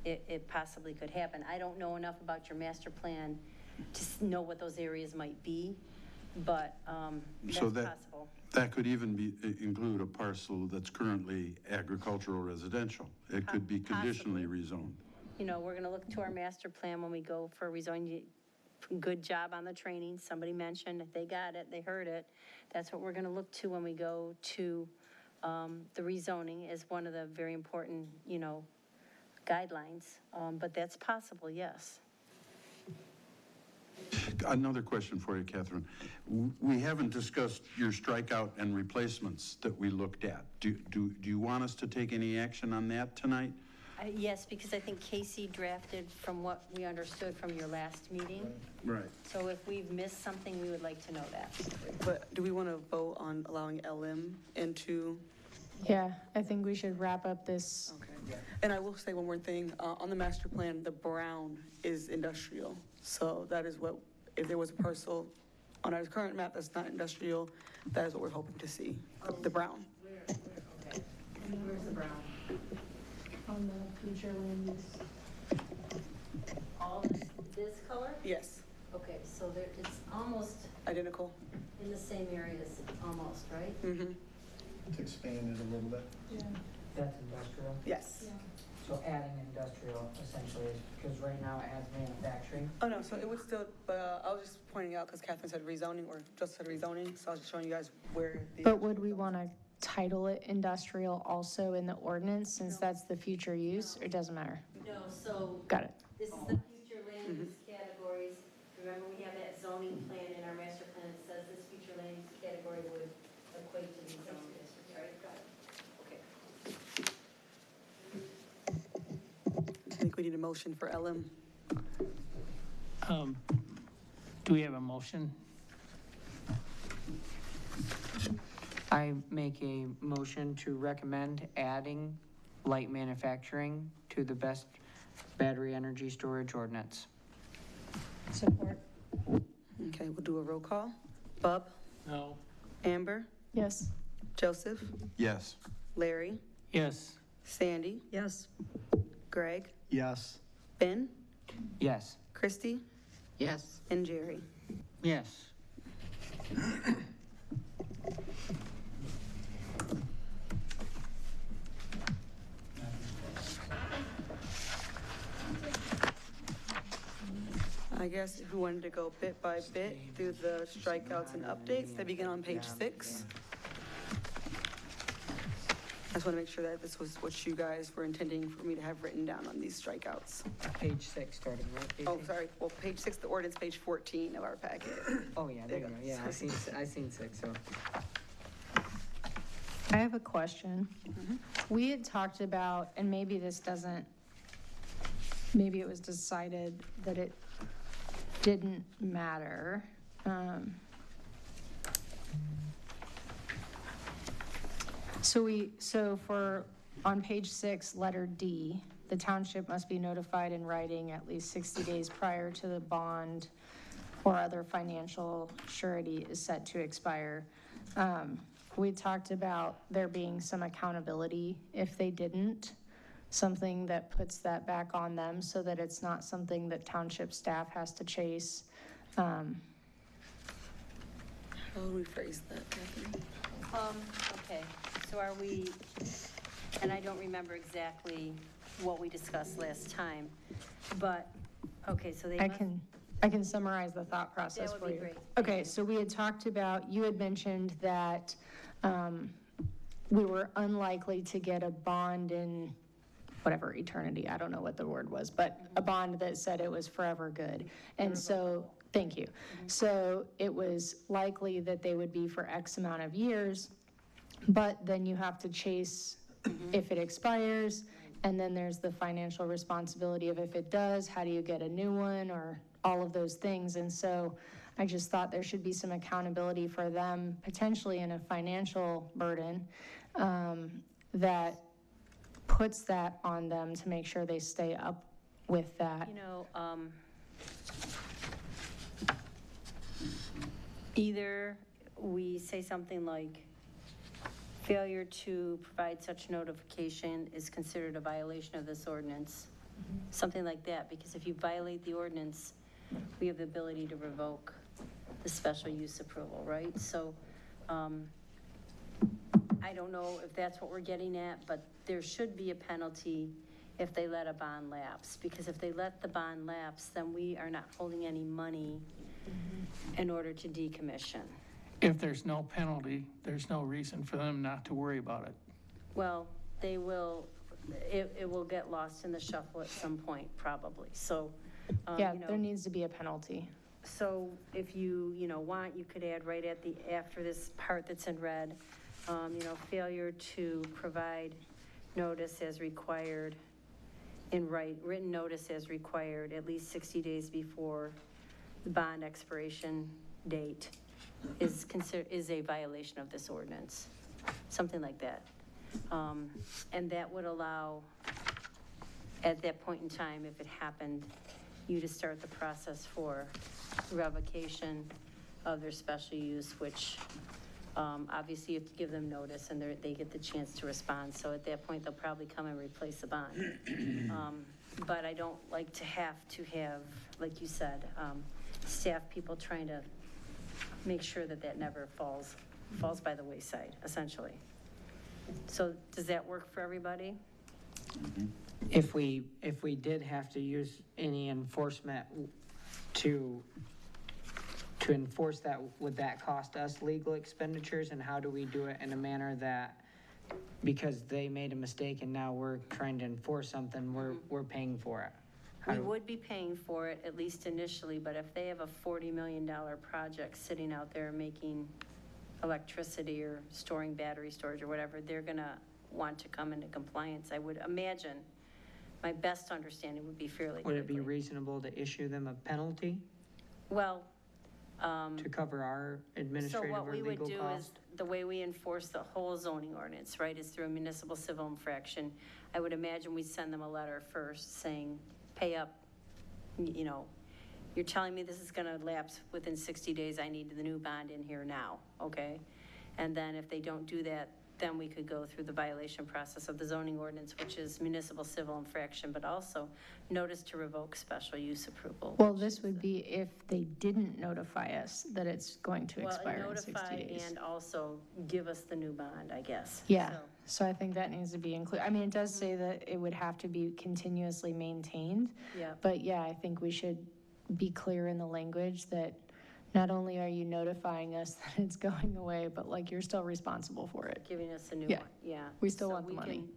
it possibly could happen. I don't know enough about your master plan to know what those areas might be, but that's possible.
That could even include a parcel that's currently agricultural residential. It could be conditionally rezoned.
You know, we're going to look to our master plan when we go for rezoning. Good job on the training. Somebody mentioned they got it, they heard it. That's what we're going to look to when we go to the rezoning as one of the very important, you know, guidelines. But that's possible, yes.
Another question for you, Catherine. We haven't discussed your strikeout and replacements that we looked at. Do you want us to take any action on that tonight?
Yes, because I think Casey drafted from what we understood from your last meeting.
Right.
So if we've missed something, we would like to know that.
But do we want to vote on allowing LM into?
Yeah, I think we should wrap up this.
Okay. And I will say one more thing. On the master plan, the brown is industrial. So that is what, if there was a parcel on our current map that's not industrial, that is what we're hoping to see, the brown.
Where Where's the brown?
On the future land use.
All this color?
Yes,
Okay, so there, it's almost
identical.
in the same areas, almost, right?
Mm-hmm.
To expand it a little bit.
That's industrial.
Yes.
So adding industrial essentially, because right now it adds manufacturing.
Oh, no, so it would still, but I was just pointing out, because Catherine said rezoning, or just said rezoning, so I was just showing you guys where the.
But would we want to title it industrial also in the ordinance, since that's the future use, or it doesn't matter?
No, so
Got it.
this is the future land use categories. Remember, we have that zoning plan in our master plan that says this future land use category would equate to these zoning districts, right? Got it. Okay.
I think we need a motion for LM.
Do we have a motion?
I make a motion to recommend adding light manufacturing to the best battery energy storage ordinance.
Support.
Okay, we'll do a roll call. Bub,
No.
Amber,
Yes.
Joseph,
Yes.
Larry,
Yes.
Sandy,
Yes.
Greg,
Yes.
Ben,
Yes.
Christie,
Yes.
and Jerry.
Yes.
I guess if we wanted to go bit by bit through the strikeouts and updates, they begin on page 6. I just want to make sure that this was what you guys were intending for me to have written down on these strikeouts.
Page 6 starting, right?
Oh, sorry, well, page 6, the ordinance, page 14 of our packet.
Oh, yeah, there you go. Yeah, I seen 6, so.
I have a question. We had talked about, and maybe this doesn't, maybe it was decided that it didn't matter. So for, on page 6, letter D, the township must be notified in writing at least 60 days prior to the bond or other financial surety is set to expire. We talked about there being some accountability if they didn't, something that puts that back on them so that it's not something that township staff has to chase.
How would we phrase that, Catherine?
Okay, so are we, and I don't remember exactly what we discussed last time, but, okay, so they
I
must.
can summarize the thought process
That
for
would
you.
be great.
Okay, so we had talked about, you had mentioned that we were unlikely to get a bond in whatever eternity, I don't know what the word was, but a bond that said it was forever good. And so, thank you. So it was likely that they would be for X amount of years, but then you have to chase if it expires, and then there's the financial responsibility of if it does, how do you get a new one, or all of those things. And so I just thought there should be some accountability for them, potentially in a financial burden, that puts that on them to make sure they stay up with that.
You know, either we say something like, failure to provide such notification is considered a violation of this ordinance, something like that, because if you violate the ordinance, we have the ability to revoke the special use approval, right? So, I don't know if that's what we're getting at, but there should be a penalty if they let a bond lapse, because if they let the bond lapse, then we are not holding any money in order to decommission.
If there's no penalty, there's no reason for them not to worry about it.
Well, they will, it will get lost in the shuffle at some point, probably, so,
Yeah,
you know.
there needs to be a penalty.
So if you want, you could add right at the, after this part that's in red, failure to provide notice as required written notice as required at least 60 days before the bond expiration date is a violation of this ordinance, something like that. And that would allow, at that point in time, if it happened, you to start the process for revocation of their special use, which Obviously, you have to give them notice, and they get the chance to respond. So at that point, they'll probably come and replace the bond. But I don't like to have, like you said, staff people trying to make sure that that never falls by the wayside, essentially. So does that work for everybody?
If we did have to use any enforcement to enforce that, would that cost us legal expenditures? And how do we do it in a manner that, because they made a mistake and now we're trying to enforce something, we're paying for it?
We would be paying for it, at least initially, but if they have a $40 million project sitting out there making electricity or storing battery storage or whatever, they're gonna want to come into compliance. I would imagine, my best understanding would be fairly quickly.
Would it be reasonable to issue them a penalty
Well,
to cover our
so
administrative
what
or
we would
legal
do is,
costs?
the way we enforce the whole zoning ordinance, right, is through a municipal civil infraction. I would imagine we'd send them a letter first saying, pay up, you know, you're telling me this is gonna lapse within 60 days, I need the new bond in here now, okay? And then if they don't do that, then we could go through the violation process of the zoning ordinance, which is municipal civil infraction, but also notice to revoke special use approval.
Well, this would be if they didn't notify us that it's going to expire in 60
Notify
days.
and also give us the new bond, I guess.
Yeah,
So-
so I think that needs to be included. I mean, it does say that it would have to be continuously maintained.
Yeah.
But yeah, I think we should be clear in the language that not only are you notifying us that it's going away, but like you're still responsible for it.
Giving us a new
Yeah.
one, yeah.
We still
So
want the money.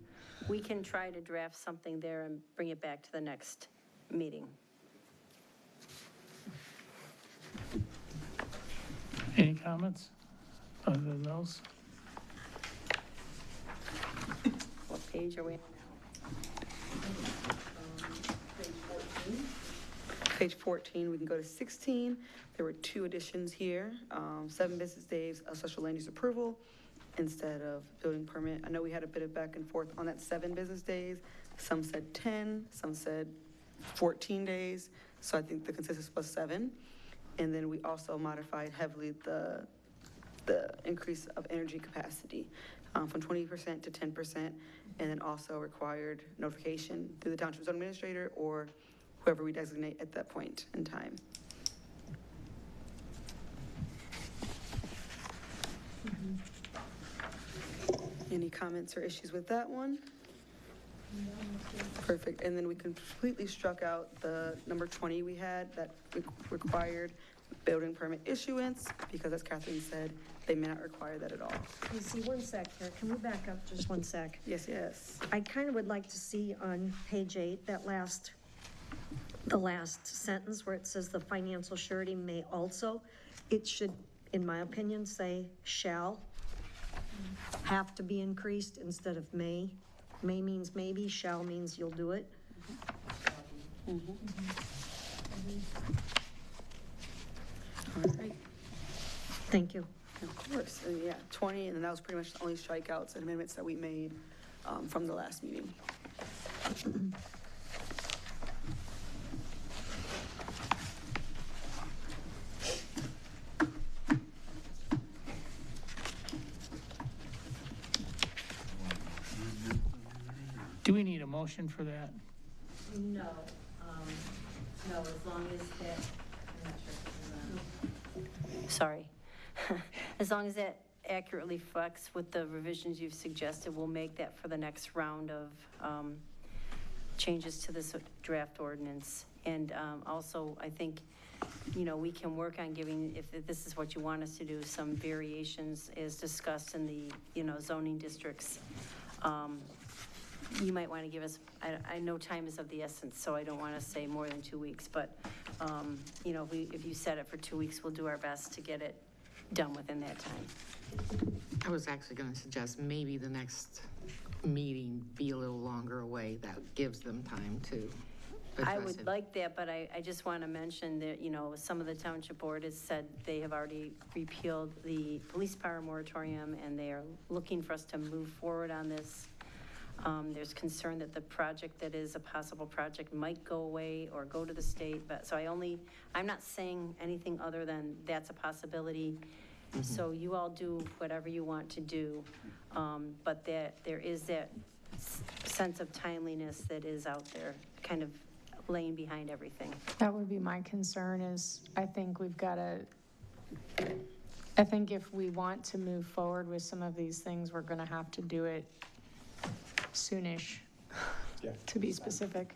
We can try to draft something there and bring it back to the next meeting.
Any comments other than those?
What page are we on
Page 14, we can go to 16. There were 2 additions here, 7 business days of special land use approval instead of building permit. I know we had a bit of back and forth on that 7 business days. Some said 10, some said 14 days. So I think the consensus was 7. And then we also modified heavily the increase of energy capacity from 20% to 10%, and then also required notification through the township zone administrator or whoever we designate at that point in time. Any comments or issues with that one? Perfect, and then we completely struck out the number 20 we had that required building permit issuance, because as Catherine said, they may not require that at all.
You see, one sec here, can we back up just one sec?
Yes, yes.
I kind of would like to see on page 8, the last sentence where it says the financial surety may also, it should, in my opinion, say shall have to be increased instead of may. May means maybe, shall means you'll do it.
All right,
Thank you.
of course, and yeah, 20, and then that was pretty much the only strikeouts and amendments that we made from the last meeting.
Do we need a motion for that?
No, no, as long as that, I'm not sure. Sorry. As long as that accurately reflects with the revisions you've suggested, we'll make that for the next round of changes to this draft ordinance. And also, I think, you know, we can work on giving, if this is what you want us to do, some variations as discussed in the, you know, zoning districts. You might want to give us, I know time is of the essence, so I don't want to say more than 2 weeks, but, you know, if you set it for 2 weeks, we'll do our best to get it done within that time.
I was actually going to suggest maybe the next meeting be a little longer away. That gives them time to
I
address
would
it.
like that, but I just want to mention that, you know, some of the township board has said they have already repealed the police power moratorium, and they are looking for us to move forward on this. There's concern that the project that is a possible project might go away or go to the state, but, so I'm not saying anything other than that's a possibility. So you all do whatever you want to do, but there is that sense of timeliness that is out there, kind of laying behind everything.
That would be my concern is, I think we've got to, I think if we want to move forward with some of these things, we're going to have to do it soonish, to be specific.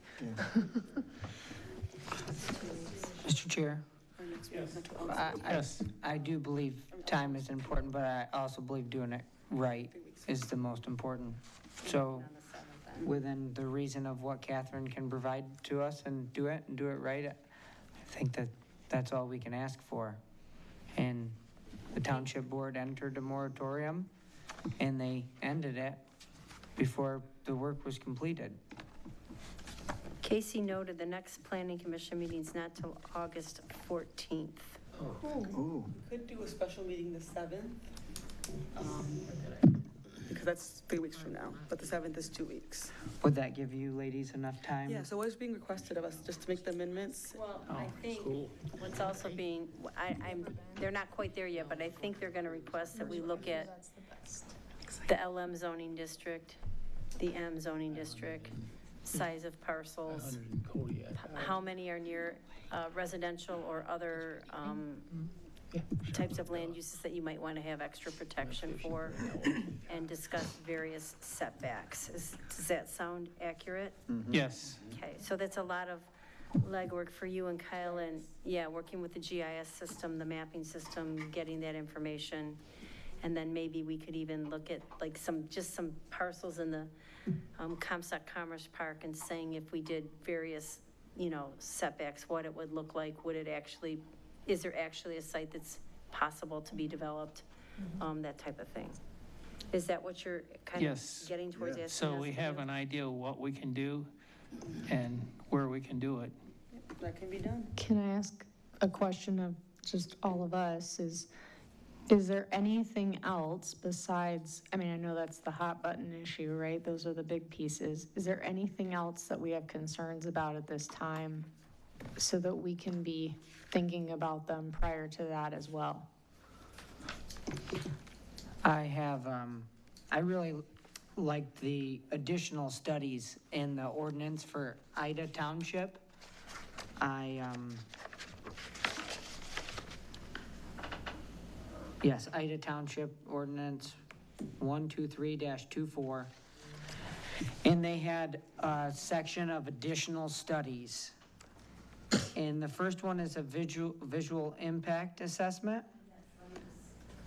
Mr. Chair?
Yes.
I do believe time is important, but I also believe doing it right is the most important. So within the reason of what Catherine can provide to us and do it right, I think that that's all we can ask for. And the township board entered a moratorium and they ended it before the work was completed.
Casey noted the next planning commission meeting's not till August 14th.
Ooh.
We could do a special meeting the 7th, because that's 3 weeks from now, but the 7th is 2 weeks.
Would that give you ladies enough time?
Yeah, so what is being requested of us, just to make the amendments?
Well, I think what's also being, they're not quite there yet, but I think they're gonna request that we look at the LM zoning district, the M zoning district, size of parcels, how many are near residential or other types of land uses that you might want to have extra protection for, and discuss various setbacks. Does that sound accurate?
Yes.
Okay, so that's a lot of legwork for you and Kyle, and yeah, working with the GIS system, the mapping system, getting that information. And then maybe we could even look at like just some parcels in the Comstock Commerce Park and saying if we did various, setbacks, what it would look like. Is there actually a site that's possible to be developed? That type of thing. Is that what you're kind of
Yes.
getting towards asking
So
us
we
to
have
do?
an idea of what we can do and where we can do it.
That can be done.
Can I ask a question of just all of us is there anything else besides, I mean, I know that's the hot button issue, right? Those are the big pieces. Is there anything else that we have concerns about at this time so that we can be thinking about them prior to that as well?
I really like the additional studies in the ordinance for Ida Township. Yes, Ida Township Ordinance 123-24. And they had a section of additional studies. And the first one is a visual impact assessment,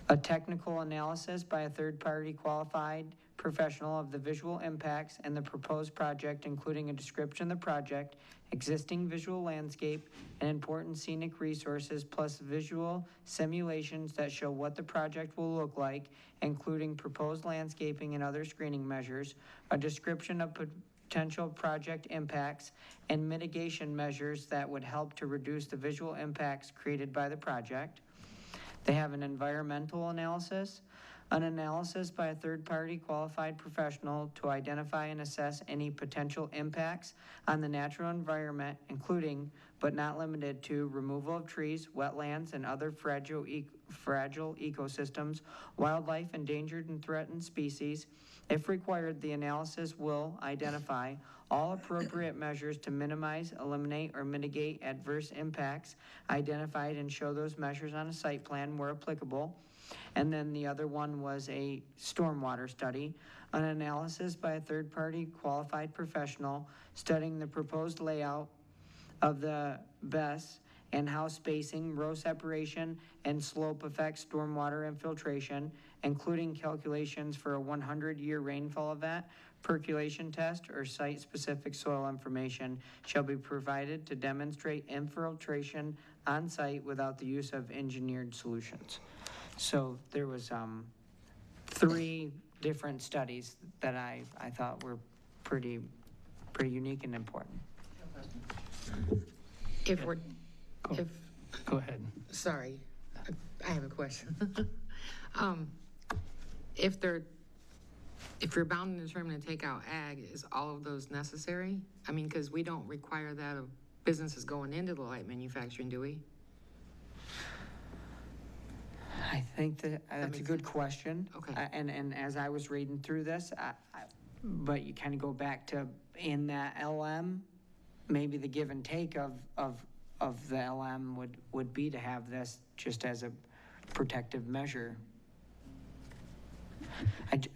a technical analysis by a third-party qualified professional of the visual impacts and the proposed project, including a description of the project, existing visual landscape, and important scenic resources, plus visual simulations that show what the project will look like, including proposed landscaping and other screening measures, a description of potential project impacts, and mitigation measures that would help to reduce the visual impacts created by the project. They have an environmental analysis, an analysis by a third-party qualified professional to identify and assess any potential impacts on the natural environment, including but not limited to removal of trees, wetlands, and other fragile ecosystems, wildlife, endangered and threatened species. If required, the analysis will identify all appropriate measures to minimize, eliminate, or mitigate adverse impacts identified and show those measures on a site plan where applicable. And then the other one was a stormwater study, an analysis by a third-party qualified professional studying the proposed layout of the BES and how spacing, row separation, and slope affects stormwater infiltration, including calculations for a 100-year rainfall event, percolation test, or site-specific soil information shall be provided to demonstrate infiltration on site without the use of engineered solutions. So there was 3 different studies that I thought were pretty unique and important.
If we're,
Go ahead.
sorry, I have a question. If you're bound and determined to take out ag, is all of those necessary? I mean, because we don't require that of businesses going into the light manufacturing, do we?
I think that's a good question.
Okay.
And as I was reading through this, but you kind of go back to, in that LM, maybe the give and take of the LM would be to have this just as a protective measure.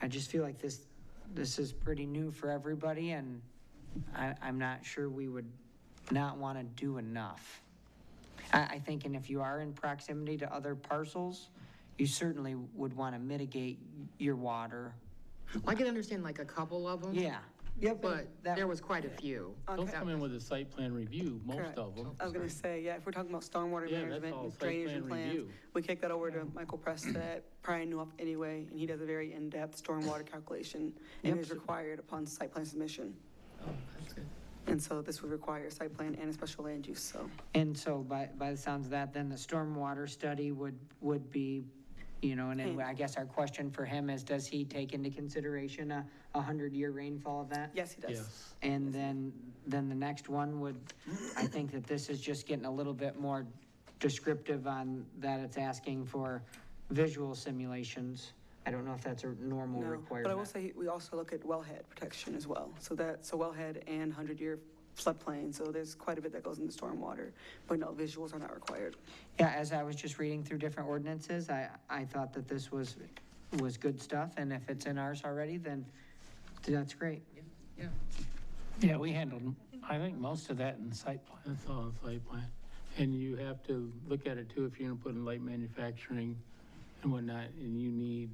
I just feel like this is pretty new for everybody, and I'm not sure we would not want to do enough. I think, and if you are in proximity to other parcels, you certainly would want to mitigate your water.
I can understand like a couple of them.
Yeah.
But there was quite a few.
Those come in with a site plan review, most
Correct.
of them.
I was gonna say, yeah, if we're talking about stormwater
Yeah, that's
management,
all
and
site
drainage
plan
and plans,
review.
we kick that over to Michael Preston, probably knew of anyway, and he does a very in-depth stormwater calculation, and is required upon site plan submission.
Oh, that's good.
And so this would require a site plan and a special land use, so.
And so by the sounds of that, then the stormwater study would be, you know, and then I guess our question for him is, does he take into consideration a 100-year rainfall event?
Yes, he does.
Yes.
And then the next one would, I think that this is just getting a little bit more descriptive on that it's asking for visual simulations. I don't know if that's a normal
No,
requirement.
but I will say, we also look at wellhead protection as well. So wellhead and 100-year floodplain, so there's quite a bit that goes into stormwater, but no, visuals are not required.
Yeah, as I was just reading through different ordinances, I thought that this was good stuff, and if it's in ours already, then that's great.
Yeah.
Yeah, we handled, I think, most of that in the site plan.
That's all in site plan. And you have to look at it too, if you're gonna put in light manufacturing and whatnot, and you need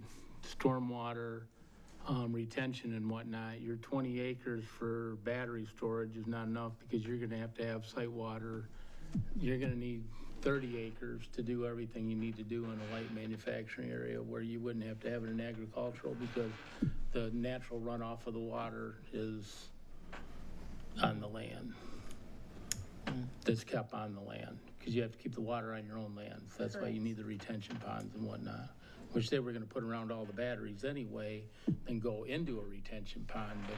stormwater, retention and whatnot, your 20 acres for battery storage is not enough because you're gonna have to have site water. You're gonna need 30 acres to do everything you need to do in a light manufacturing area where you wouldn't have to have it in agricultural because the natural runoff of the water is on the land. That's kept on the land because you have to keep the water on your own land. So that's why you need the retention ponds and whatnot, which they were going to put around all the batteries anyway and go into a retention pond. But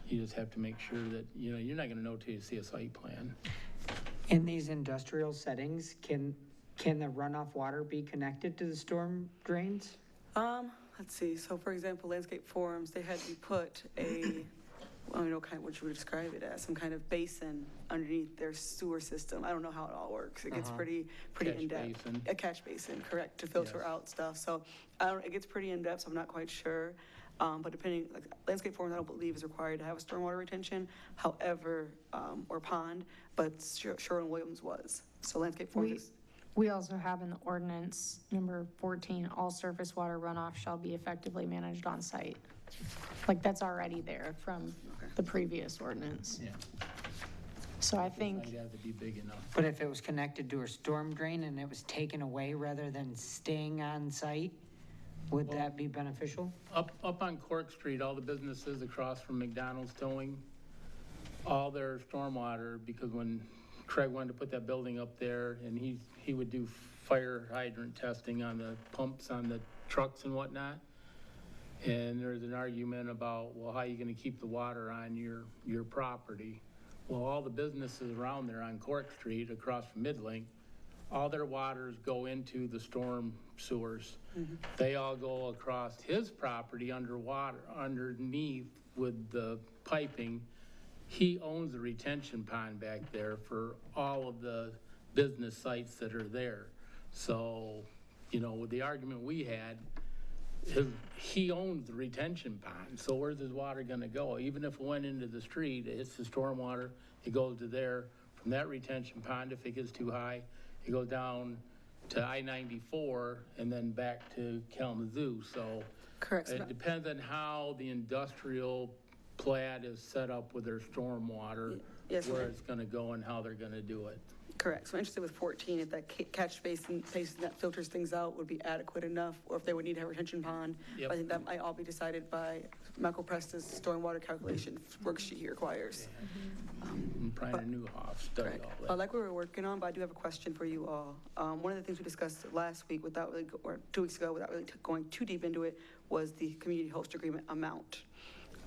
you just have to make sure that, you know, you're not going to know till you see a site plan.
In these industrial settings, can the runoff water be connected to the storm drains?
Let's see, so for example, landscape forums, they had to put a, I don't know what you would describe it as, some kind of basin underneath their sewer system. I don't know how it all works. It gets pretty
Catch
in-depth.
basin.
A catch basin, correct, to filter
Yes.
out stuff. So it gets pretty in-depth, so I'm not quite sure. But depending, like landscape forums, I don't believe is required to have a stormwater retention, however, or pond, but Sherwin-Williams was. So landscape forums is.
We also have in the ordinance, number 14, all surface water runoff shall be effectively managed on site. Like, that's already there from the previous ordinance.
Yeah.
So I think,
Might have to be big enough.
But if it was connected to a storm drain and it was taken away rather than staying on site, would that be beneficial?
Up on Cork Street, all the businesses across from McDonald's Towing, all their stormwater, because when Craig wanted to put that building up there, and he would do fire hydrant testing on the pumps on the trucks and whatnot. And there's an argument about, well, how are you gonna keep the water on your property? Well, all the businesses around there on Cork Street, across from Midlink, all their waters go into the storm sewers. They all go across his property underneath with the piping. He owns the retention pond back there for all of the business sites that are there. So, you know, with the argument we had, he owns the retention pond, so where's his water gonna go? Even if it went into the street, it hits the storm water, it goes to there. From that retention pond, if it gets too high, it goes down to I-94 and then back to Kalamazoo. So
Correct.
it depends on how the industrial plat is set up with their storm water,
Yes,
where
ma'am.
it's gonna go and how they're gonna do it.
Correct. So I'm interested with 14, if that catch basin that filters things out would be adequate enough, or if they would need to have a retention pond.
Yep.
I think that might all be decided by Michael Presta's stormwater calculation worksheet he requires.
And Brian Newhoff studied
Correct.
all that.
Like we were working on, but I do have a question for you all. One of the things we discussed last week without really, or 2 weeks ago, without really going too deep into it, was the community host agreement amount.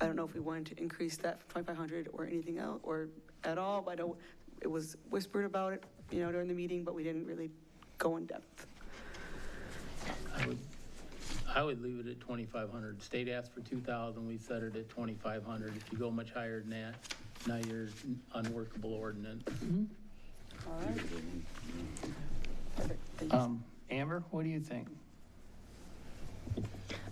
I don't know if we wanted to increase that from 2,500 or anything else, or at all, but I know it was whispered about it, you know, during the meeting, but we didn't really go in depth.
I would leave it at 2,500. State asked for 2,000, we set it at 2,500. If you go much higher than that, now you're unworkable ordinance.
All right. Perfect. Thank you.
Amber, what do you think?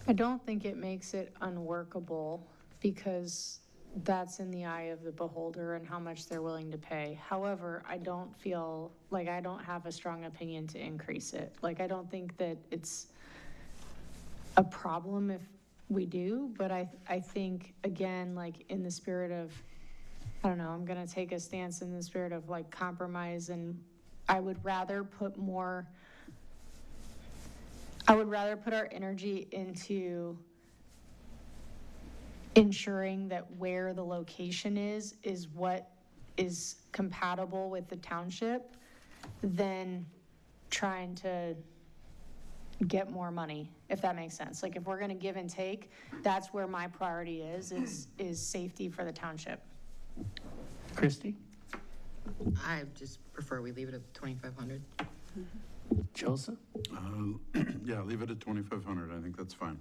I don't think it makes it unworkable because that's in the eye of the beholder and how much they're willing to pay. However, I don't feel like I don't have a strong opinion to increase it. Like, I don't think that it's a problem if we do, but I think, again, like in the spirit of, I don't know, I'm gonna take a stance in the spirit of like compromise, and I would rather put our energy into ensuring that where the location is what is compatible with the township than trying to get more money, if that makes sense. Like, if we're gonna give and take, that's where my priority is safety for the township.
Christie?
I just prefer we leave it at 2,500.
Joseph?
Yeah, leave it at 2,500. I think that's fine.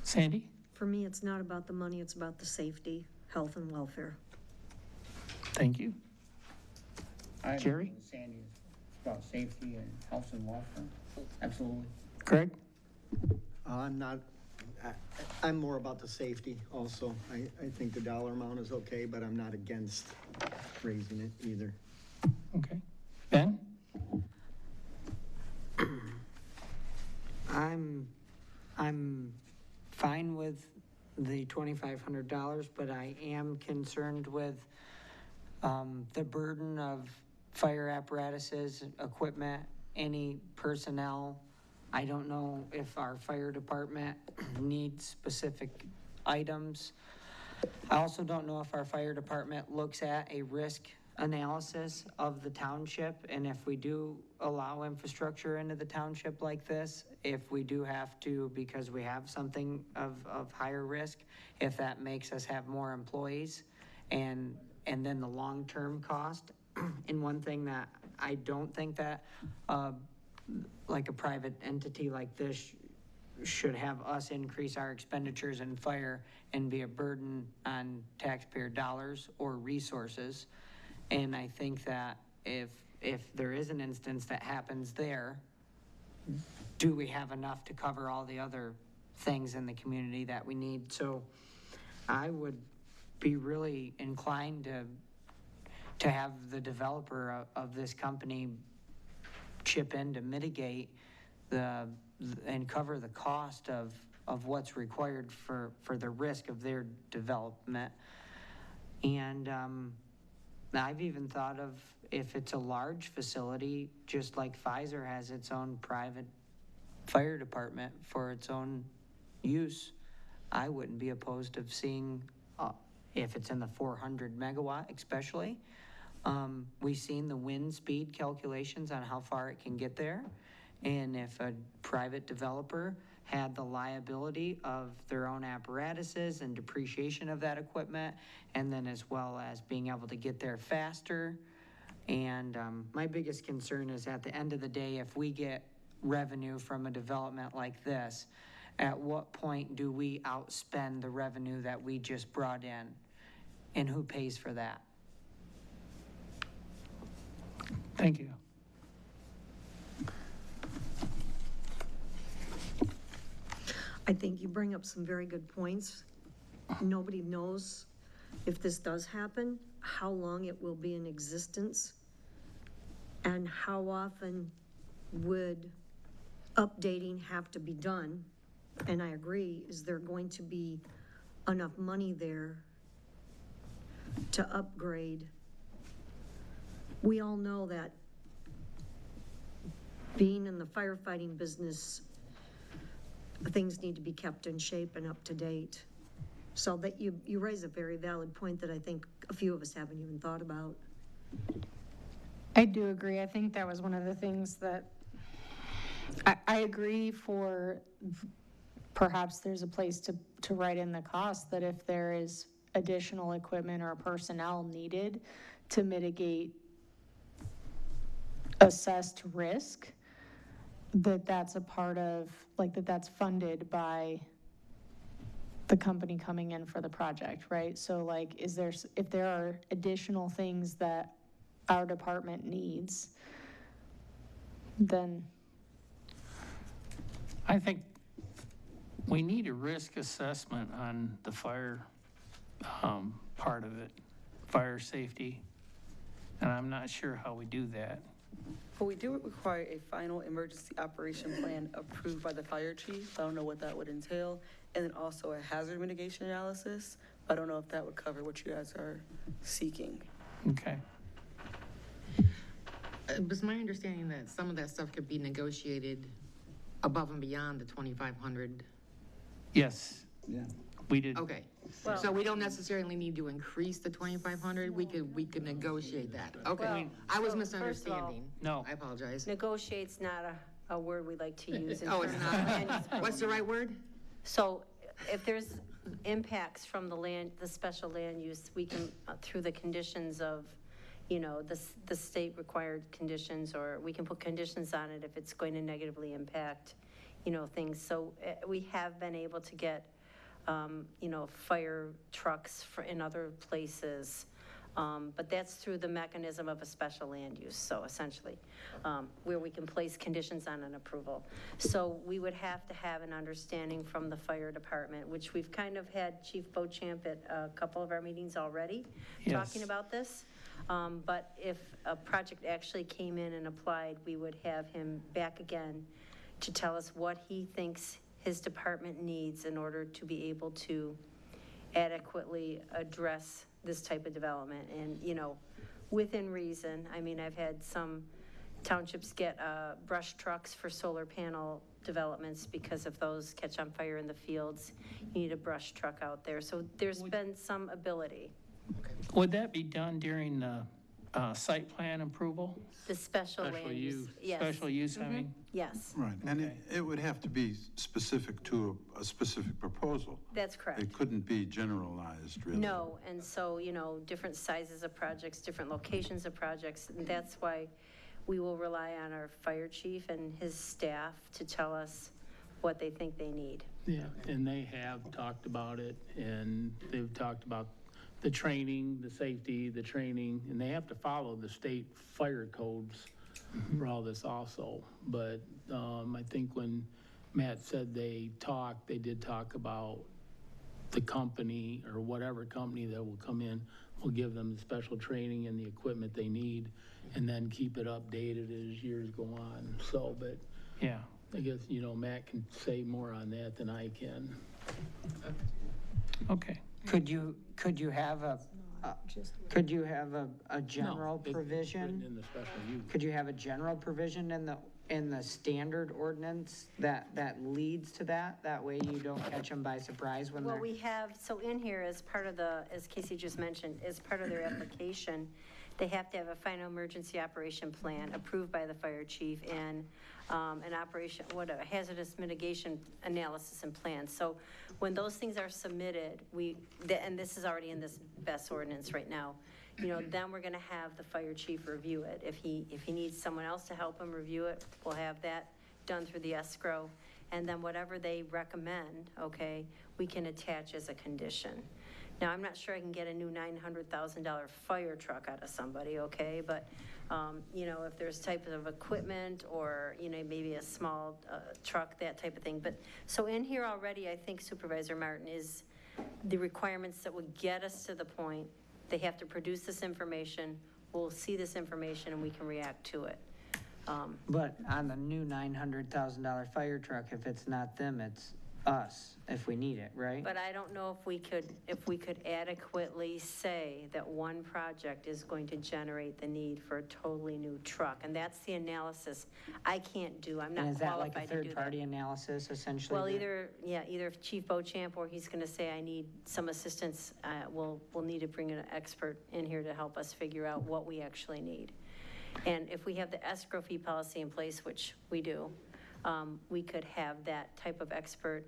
Sandy?
For me, it's not about the money, it's about the safety, health, and welfare.
Thank you.
I agree
Jerry?
with Sandy, it's about safety and health and welfare. Absolutely.
Greg?
I'm more about the safety also. I think the dollar amount is okay, but I'm not against raising it either.
Okay. Ben?
I'm fine with the $2,500, but I am concerned with the burden of fire apparatuses, equipment, any personnel. I don't know if our fire department needs specific items. I also don't know if our fire department looks at a risk analysis of the township, and if we do allow infrastructure into the township like this, if we do have to, because we have something of higher risk, if that makes us have more employees, and then the long-term cost. And one thing that I don't think that like a private entity like this should have us increase our expenditures in fire and be a burden on taxpayer dollars or resources. And I think that if there is an instance that happens there, do we have enough to cover all the other things in the community that we need? So I would be really inclined to have the developer of this company chip in to mitigate and cover the cost of what's required for the risk of their development. And I've even thought of, if it's a large facility, just like Pfizer has its own private fire department for its own use, I wouldn't be opposed to seeing, if it's in the 400 megawatt especially. We've seen the wind speed calculations on how far it can get there. And if a private developer had the liability of their own apparatuses and depreciation of that equipment, and then as well as being able to get there faster. And my biggest concern is, at the end of the day, if we get revenue from a development like this, at what point do we outspend the revenue that we just brought in? And who pays for that?
Thank you.
I think you bring up some very good points. Nobody knows if this does happen, how long it will be in existence, and how often would updating have to be done. And I agree, is there going to be enough money there to upgrade? We all know that being in the firefighting business, things need to be kept in shape and up to date. So that you raise a very valid point that I think a few of us haven't even thought about.
I do agree. I think that was one of the things that I agree for. Perhaps there's a place to write in the cost that if there is additional equipment or personnel needed to mitigate assessed risk, that's a part of, like, that's funded by the company coming in for the project, right? So like, if there are additional things that our department needs, then,
I think we need a risk assessment on the fire part of it, fire safety, and I'm not sure how we do that.
But we do require a final emergency operation plan approved by the fire chief. I don't know what that would entail. And then also a hazard mitigation analysis. I don't know if that would cover what you guys are seeking.
Okay.
It was my understanding that some of that stuff could be negotiated above and beyond the 2,500.
Yes.
Yeah.
We did.
Okay,
Well-
so we don't necessarily need to increase the 2,500, we could negotiate that, okay.
Well,
I was
so, first of all-
misunderstanding.
No.
I apologize.
Negotiate's not a word we like to use. in
Oh, it's
terms of
not?
land use.
What's the right word?
So if there's impacts from the special land use, we can, through the conditions of, the state required conditions, or we can put conditions on it if it's going to negatively impact, things. So we have been able to get, fire trucks in other places. But that's through the mechanism of a special land use, so essentially, where we can place conditions on an approval. So we would have to have an understanding from the fire department, which we've kind of had Chief Beauchamp at a couple of our meetings already, talking
Yes.
about this. But if a project actually came in and applied, we would have him back again to tell us what he thinks his department needs in order to be able to adequately address this type of development. And, within reason. I mean, I've had some townships get brush trucks for solar panel developments because if those catch on fire in the fields, you need a brush truck out there. So there's been some ability.
Would that be done during the site plan approval?
The special
Special
land use.
use.
Yes.
Special use, I mean?
Yes,
Right, and
Okay.
it would have to be specific to a specific proposal.
that's correct.
It couldn't be generalized, really.
No, and so, different sizes of projects, different locations of projects, and that's why we will rely on our fire chief and his staff to tell us what they think they need.
Yeah, and they have talked about it, and they've talked about the training, the safety, the training, and they have to follow the state fire codes for all this also. But I think when Matt said they did talk about the company or whatever company that will come in will give them the special training and the equipment they need, and then keep it updated as years go on. So, but
Yeah.
I guess, Matt can say more on that than I can.
Okay.
Could you have a general
No, it's
provision?
written in the special use.
Could you have a general provision in the standard ordinance that leads to that? That way you don't catch them by surprise when
Well,
they're.
we have, so in here, as part of as Casey just mentioned, as part of their application, they have to have a final emergency operation plan approved by the fire chief and a hazardous mitigation analysis and plan. So when those things are submitted, and this is already in this BES ordinance right now, then we're gonna have the fire chief review it. If he needs someone else to help him review it, we'll have that done through the escrow. And then whatever they recommend, okay, we can attach as a condition. Now, I'm not sure I can get a new $900,000 fire truck out of somebody, okay? But, if there's type of equipment or, maybe a small truck, that type of thing. But, so in here already, I think Supervisor Martin is the requirements that would get us to the point. They have to produce this information, we'll see this information, and we can react to it.
But on the new $900,000 fire truck, if it's not them, it's us, if we need it, right?
But I don't know if we could adequately say that one project is going to generate the need for a totally new truck. And that's the analysis I can't do. I'm
And
not
is that like a
qualified to do that.
third-party analysis essentially?
Well,
then?
either Chief Beauchamp or he's going to say, I need some assistance. We'll need to bring an expert in here to help us figure out what we actually need. And if we have the escrow fee policy in place, which we do, we could have that type of expert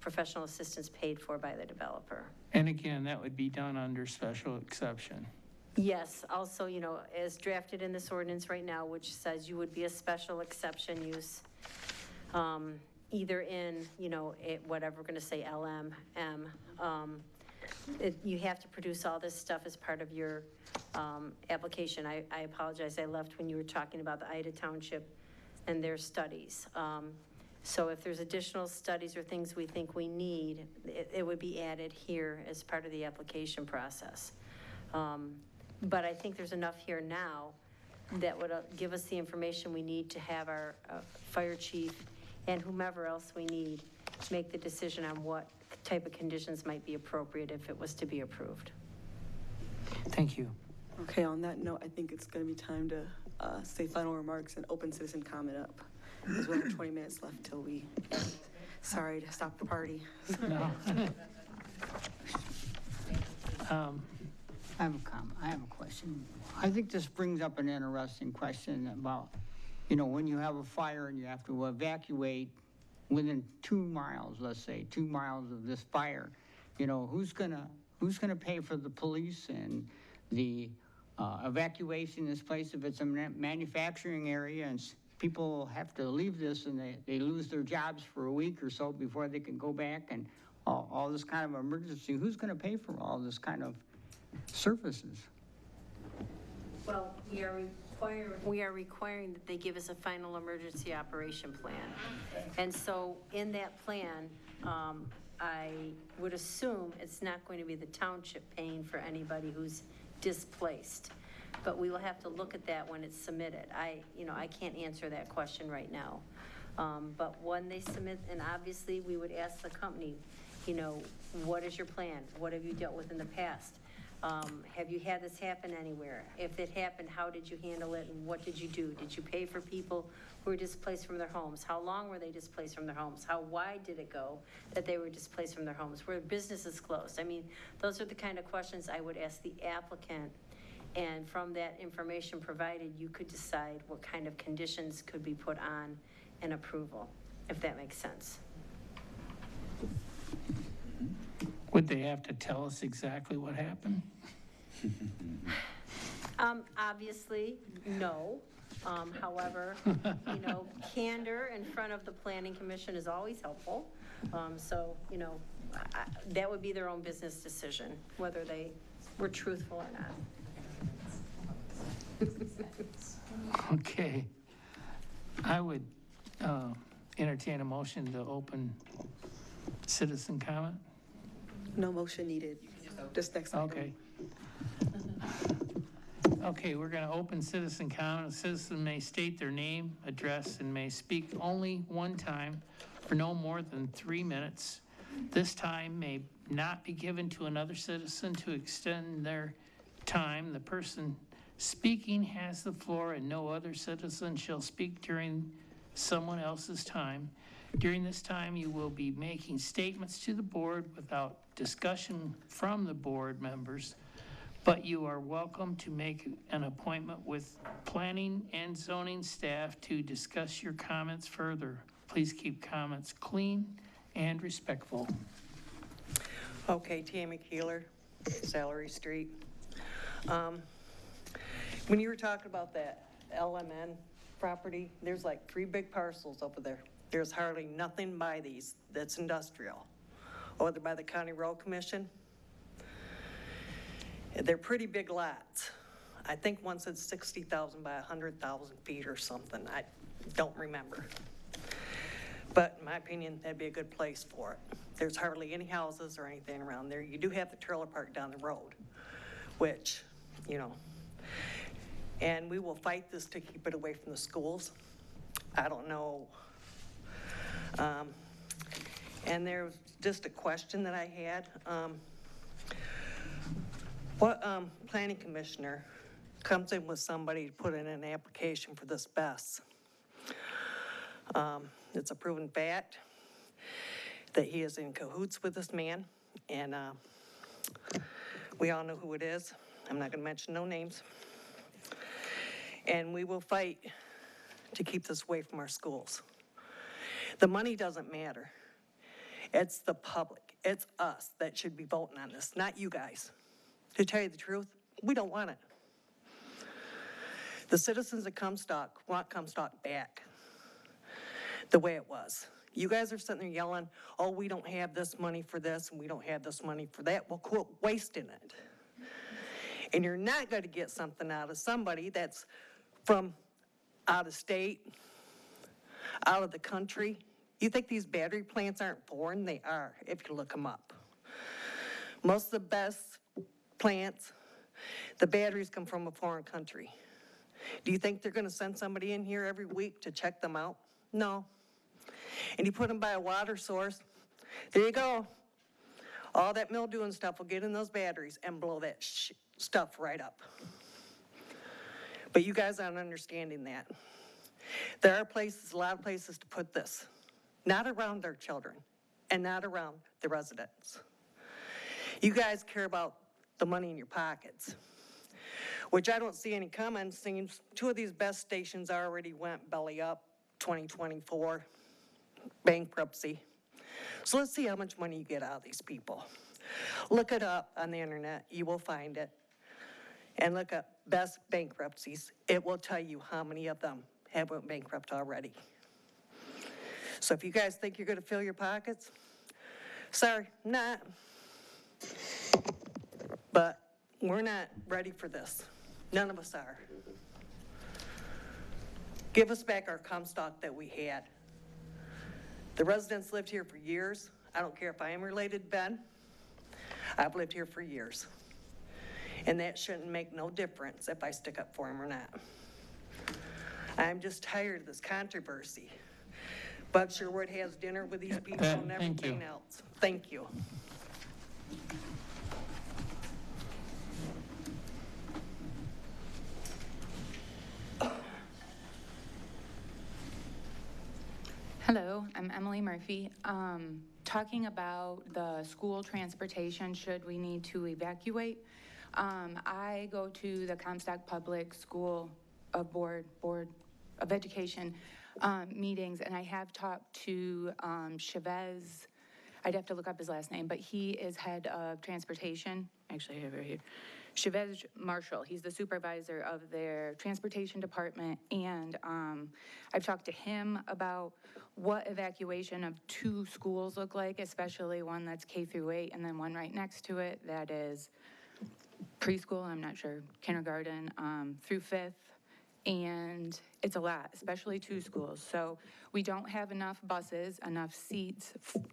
professional assistance paid for by the developer.
And again, that would be done under special exception.
Yes, also, as drafted in this ordinance right now, which says you would be a special exception use, either in, whatever we're going to say, LM, M. You have to produce all this stuff as part of your application. I apologize, I left when you were talking about the Ida Township and their studies. So if there's additional studies or things we think we need, it would be added here as part of the application process. But I think there's enough here now that would give us the information we need to have our fire chief and whomever else we need to make the decision on what type of conditions might be appropriate if it was to be approved.
Thank you.
Okay, on that note, I think it's going to be time to say final remarks and open citizen comment up. Because we have 20 minutes left till we, sorry to stop the party.
No.
I have a comment, I have a question. I think this brings up an interesting question about, when you have a fire and you have to evacuate within 2 miles, let's say, 2 miles of this fire, who's gonna pay for the police and the evacuation of this place if it's a manufacturing area and people have to leave this and they lose their jobs for a week or so before they can go back and all this kind of emergency, who's gonna pay for all this kind of services?
Well, we are requiring that they give us a final emergency operation plan. And so in that plan, I would assume it's not going to be the township paying for anybody who's displaced. But we will have to look at that when it's submitted. I can't answer that question right now. But when they submit, and obviously we would ask the company, what is your plan? What have you dealt with in the past? Have you had this happen anywhere? If it happened, how did you handle it and what did you do? Did you pay for people who were displaced from their homes? How long were they displaced from their homes? How wide did it go that they were displaced from their homes? Were businesses closed? I mean, those are the kind of questions I would ask the applicant. And from that information provided, you could decide what kind of conditions could be put on an approval, if that makes sense.
Would they have to tell us exactly what happened?
Obviously, no. However, candor in front of the planning commission is always helpful. So, that would be their own business decision, whether they were truthful or not.
Okay. I would entertain a motion to open citizen comment.
No motion needed. Just next item.
Okay. Okay, we're going to open citizen comment. A citizen may state their name, address, and may speak only one time for no more than 3 minutes. This time may not be given to another citizen to extend their time. The person speaking has the floor and no other citizen shall speak during someone else's time. During this time, you will be making statements to the board without discussion from the board members, but you are welcome to make an appointment with planning and zoning staff to discuss your comments further. Please keep comments clean and respectful.
Okay, Tammy Keeler, Salary Street. When you were talking about that LMN property, there's like 3 big parcels over there. There's hardly nothing by these that's industrial. Over by the County Road Commission. They're pretty big lots. I think one said 60,000 by 100,000 feet or something. I don't remember. But in my opinion, that'd be a good place for it. There's hardly any houses or anything around there. You do have the trailer park down the road, which, and we will fight this to keep it away from the schools. I don't know. And there's just a question that I had. What planning commissioner comes in with somebody to put in an application for this BES? It's a proven fact that he is in cahoots with this man, and we all know who it is. I'm not going to mention no names. And we will fight to keep this away from our schools. The money doesn't matter. It's the public. It's us that should be voting on this, not you guys. To tell you the truth, We don't want it. The citizens of Comstock want Comstock back the way it was. You guys are sitting there yelling, oh, we don't have this money for this and we don't have this money for that. Well, quit wasting it. And you're not going to get something out of somebody that's from out of state, out of the country. You think these battery plants aren't foreign? They are, if you look them up. Most of the best plants, the batteries come from a foreign country. Do you think they're going to send somebody in here every week to check them out? No. And you put them by a water source, there you go. All that mildew and stuff will get in those batteries and blow that stuff right up. But you guys aren't understanding that. There are places, a lot of places to put this, not around our children and not around the residents. You guys care about the money in your pockets, which I don't see any comments. Seems 2 of these best stations already went belly up, 2024, bankruptcy. So let's see how much money you get out of these people. Look it up on the internet, you will find it. And look up best bankruptcies. It will tell you how many of them have went bankrupt already. So if you guys think you're gonna fill your pockets, sorry, not. But we're not ready for this. None of us are. Give us back our Comstock that we had. The residents lived here for years. I don't care if I am related to Ben. I've lived here for years. And that shouldn't make no difference if I stick up for him or not. I'm just tired of this controversy. Bud Sherwood has dinner with these people and everything else. Thank you.
Hello, I'm Emily Murphy. Talking about the school transportation, should we need to evacuate? I go to the Comstock Public School Board of Education meetings, and I have talked to Chavez. I'd have to look up his last name, but he is head of transportation. Actually, I have it right here. Chavez Marshall, he's the supervisor of their transportation department, and I've talked to him about what evacuation of 2 schools look like, especially one that's K through 8, and then one right next to it that is preschool, I'm not sure, kindergarten through 5th, and it's a lot, especially 2 schools. So we don't have enough buses, enough seats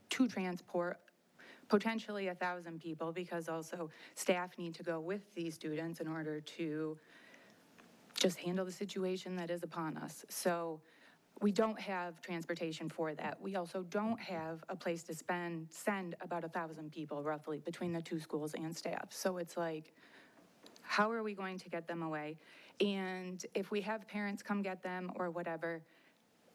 to transport potentially 1,000 people, because also staff need to go with these students in order to just handle the situation that is upon us. So we don't have transportation for that. We also don't have a place to send about 1,000 people roughly between the 2 schools and staff. So it's like, how are we going to get them away? And if we have parents come get them or whatever,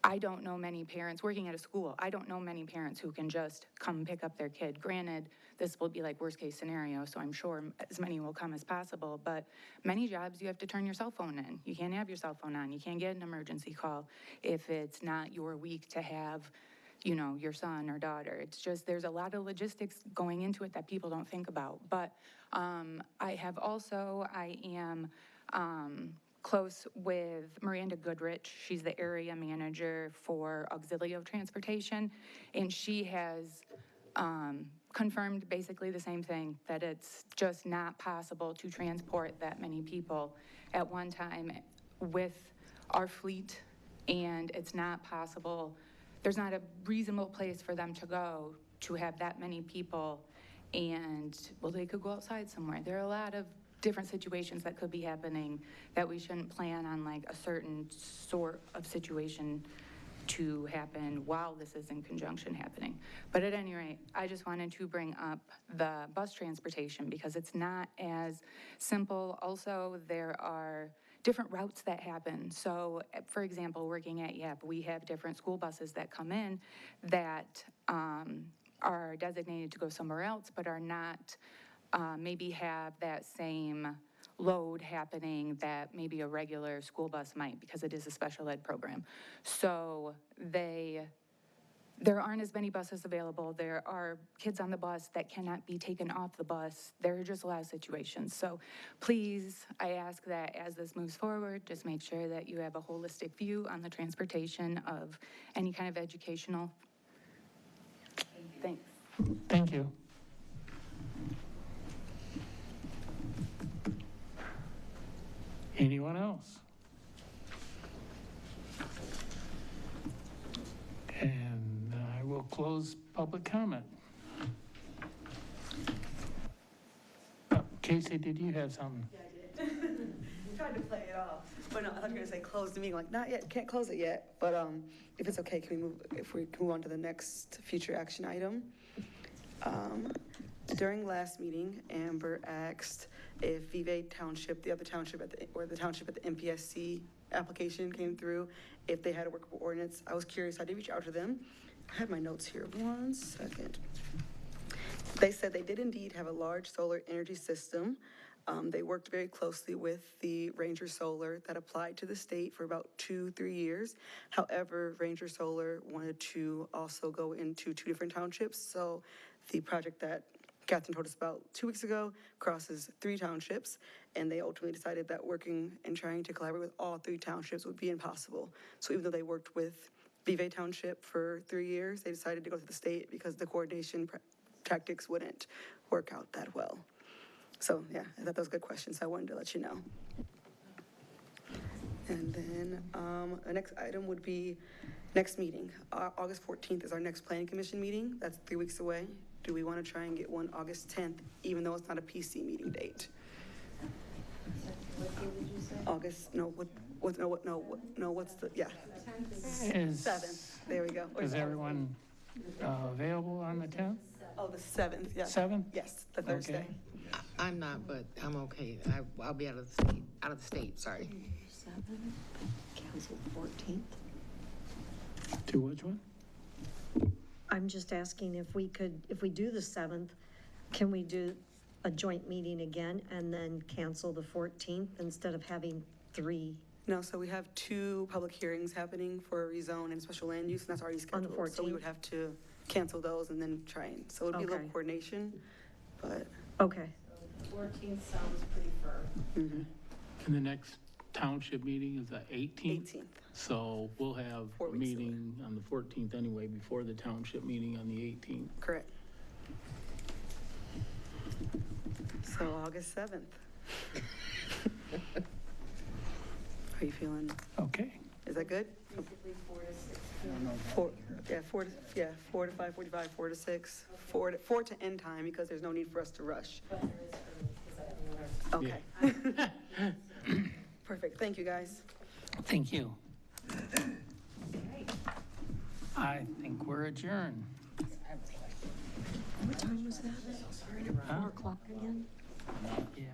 I don't know many parents working at a school. I don't know many parents who can just come pick up their kid. Granted, this will be like worst case scenario, so I'm sure as many will come as possible, but many jobs you have to turn your cell phone in. You can't have your cell phone on. You can't get an emergency call if it's not your week to have, you know, your son or daughter. It's just, there's a lot of logistics going into it that people don't think about. But I am close with Miranda Goodrich. She's the area manager for Auxilio Transportation, and she has confirmed basically the same thing, that it's just not possible to transport that many people at one time with our fleet, and it's not possible. There's not a reasonable place for them to go to have that many people, and, well, they could go outside somewhere. There are a lot of different situations that could be happening that we shouldn't plan on, like a certain sort of situation to happen while this is in conjunction happening. But at any rate, I just wanted to bring up the bus transportation because it's not as simple. Also, there are different routes that happen. So, for example, working at YAP, we have different school buses that come in that are designated to go somewhere else, but are not, maybe have that same load happening that maybe a regular school bus might, because it is a special ed program. So they there aren't as many buses available. There are kids on the bus that cannot be taken off the bus. There are just a lot of situations. So please, I ask that as this moves forward, just make sure that you have a holistic view on the transportation of any kind of educational. Thanks.
Thank you. Anyone else? And I will close public comment. Casey, did you have something?
Yeah, I did. Tried to play it off, but no, I thought you were gonna say close the meeting, like, not yet, can't close it yet, but, if it's okay, can we move on to the next future action item? During last meeting, Amber asked if Vevay Township, the other township the township at the MPSC application came through, if they had a workable ordinance. I was curious, I did reach out to them. I have my notes here, 1 second. They said they did indeed have a large solar energy system. They worked very closely with the Ranger Solar that applied to the state for about 2-3 years. However, Ranger Solar wanted to also go into 2 different townships. So the project that Catherine told us about 2 weeks ago crosses 3 townships, and they ultimately decided that working and trying to collaborate with all 3 townships would be impossible. So even though they worked with Vevay Township for 3 years, they decided to go to the state because the coordination tactics wouldn't work out that well. So yeah, I thought that was a good question, so I wanted to let you know. And then the next item would be next meeting. August 14th is our next planning commission meeting. That's 3 weeks away. Do we want to try and get one August 10th, even though it's not a PC meeting date?
What did you say?
August, what's the, yeah.
Is
7th, there we go.
Is everyone available on the 10th?
Oh, the 7th, yeah.
7th?
Yes, the Thursday.
Okay.
I'm not, but I'm okay. I'll be out of the state, sorry.
7, cancel 14th.
To which one?
I'm just asking if we do the 7th, can we do a joint meeting again and then cancel the 14th instead of having 3?
No, so we have 2 public hearings happening for rezone and special land use, and that's already
On the
scheduled. So we
14th?
would have to cancel those and then try and, so it'd be a little
Okay.
coordination, but.
Okay.
14th sounds pretty firm.
And the next township meeting is the 18th?
18th.
So we'll have
4
a
weeks
meeting on the 14th anyway, before the township meeting on the 18th.
Correct. So August 7th. Are you feeling,
Okay.
is that good?
Basically 4 to 6.
4 to 5:45, 4 to 6, 4 to end time, because there's no need for us to rush.
But there is for me, because I have another.
Okay. Perfect, thank you, guys.
Thank you. I think we're adjourned.
What time was that? 4 o'clock again?
Yeah.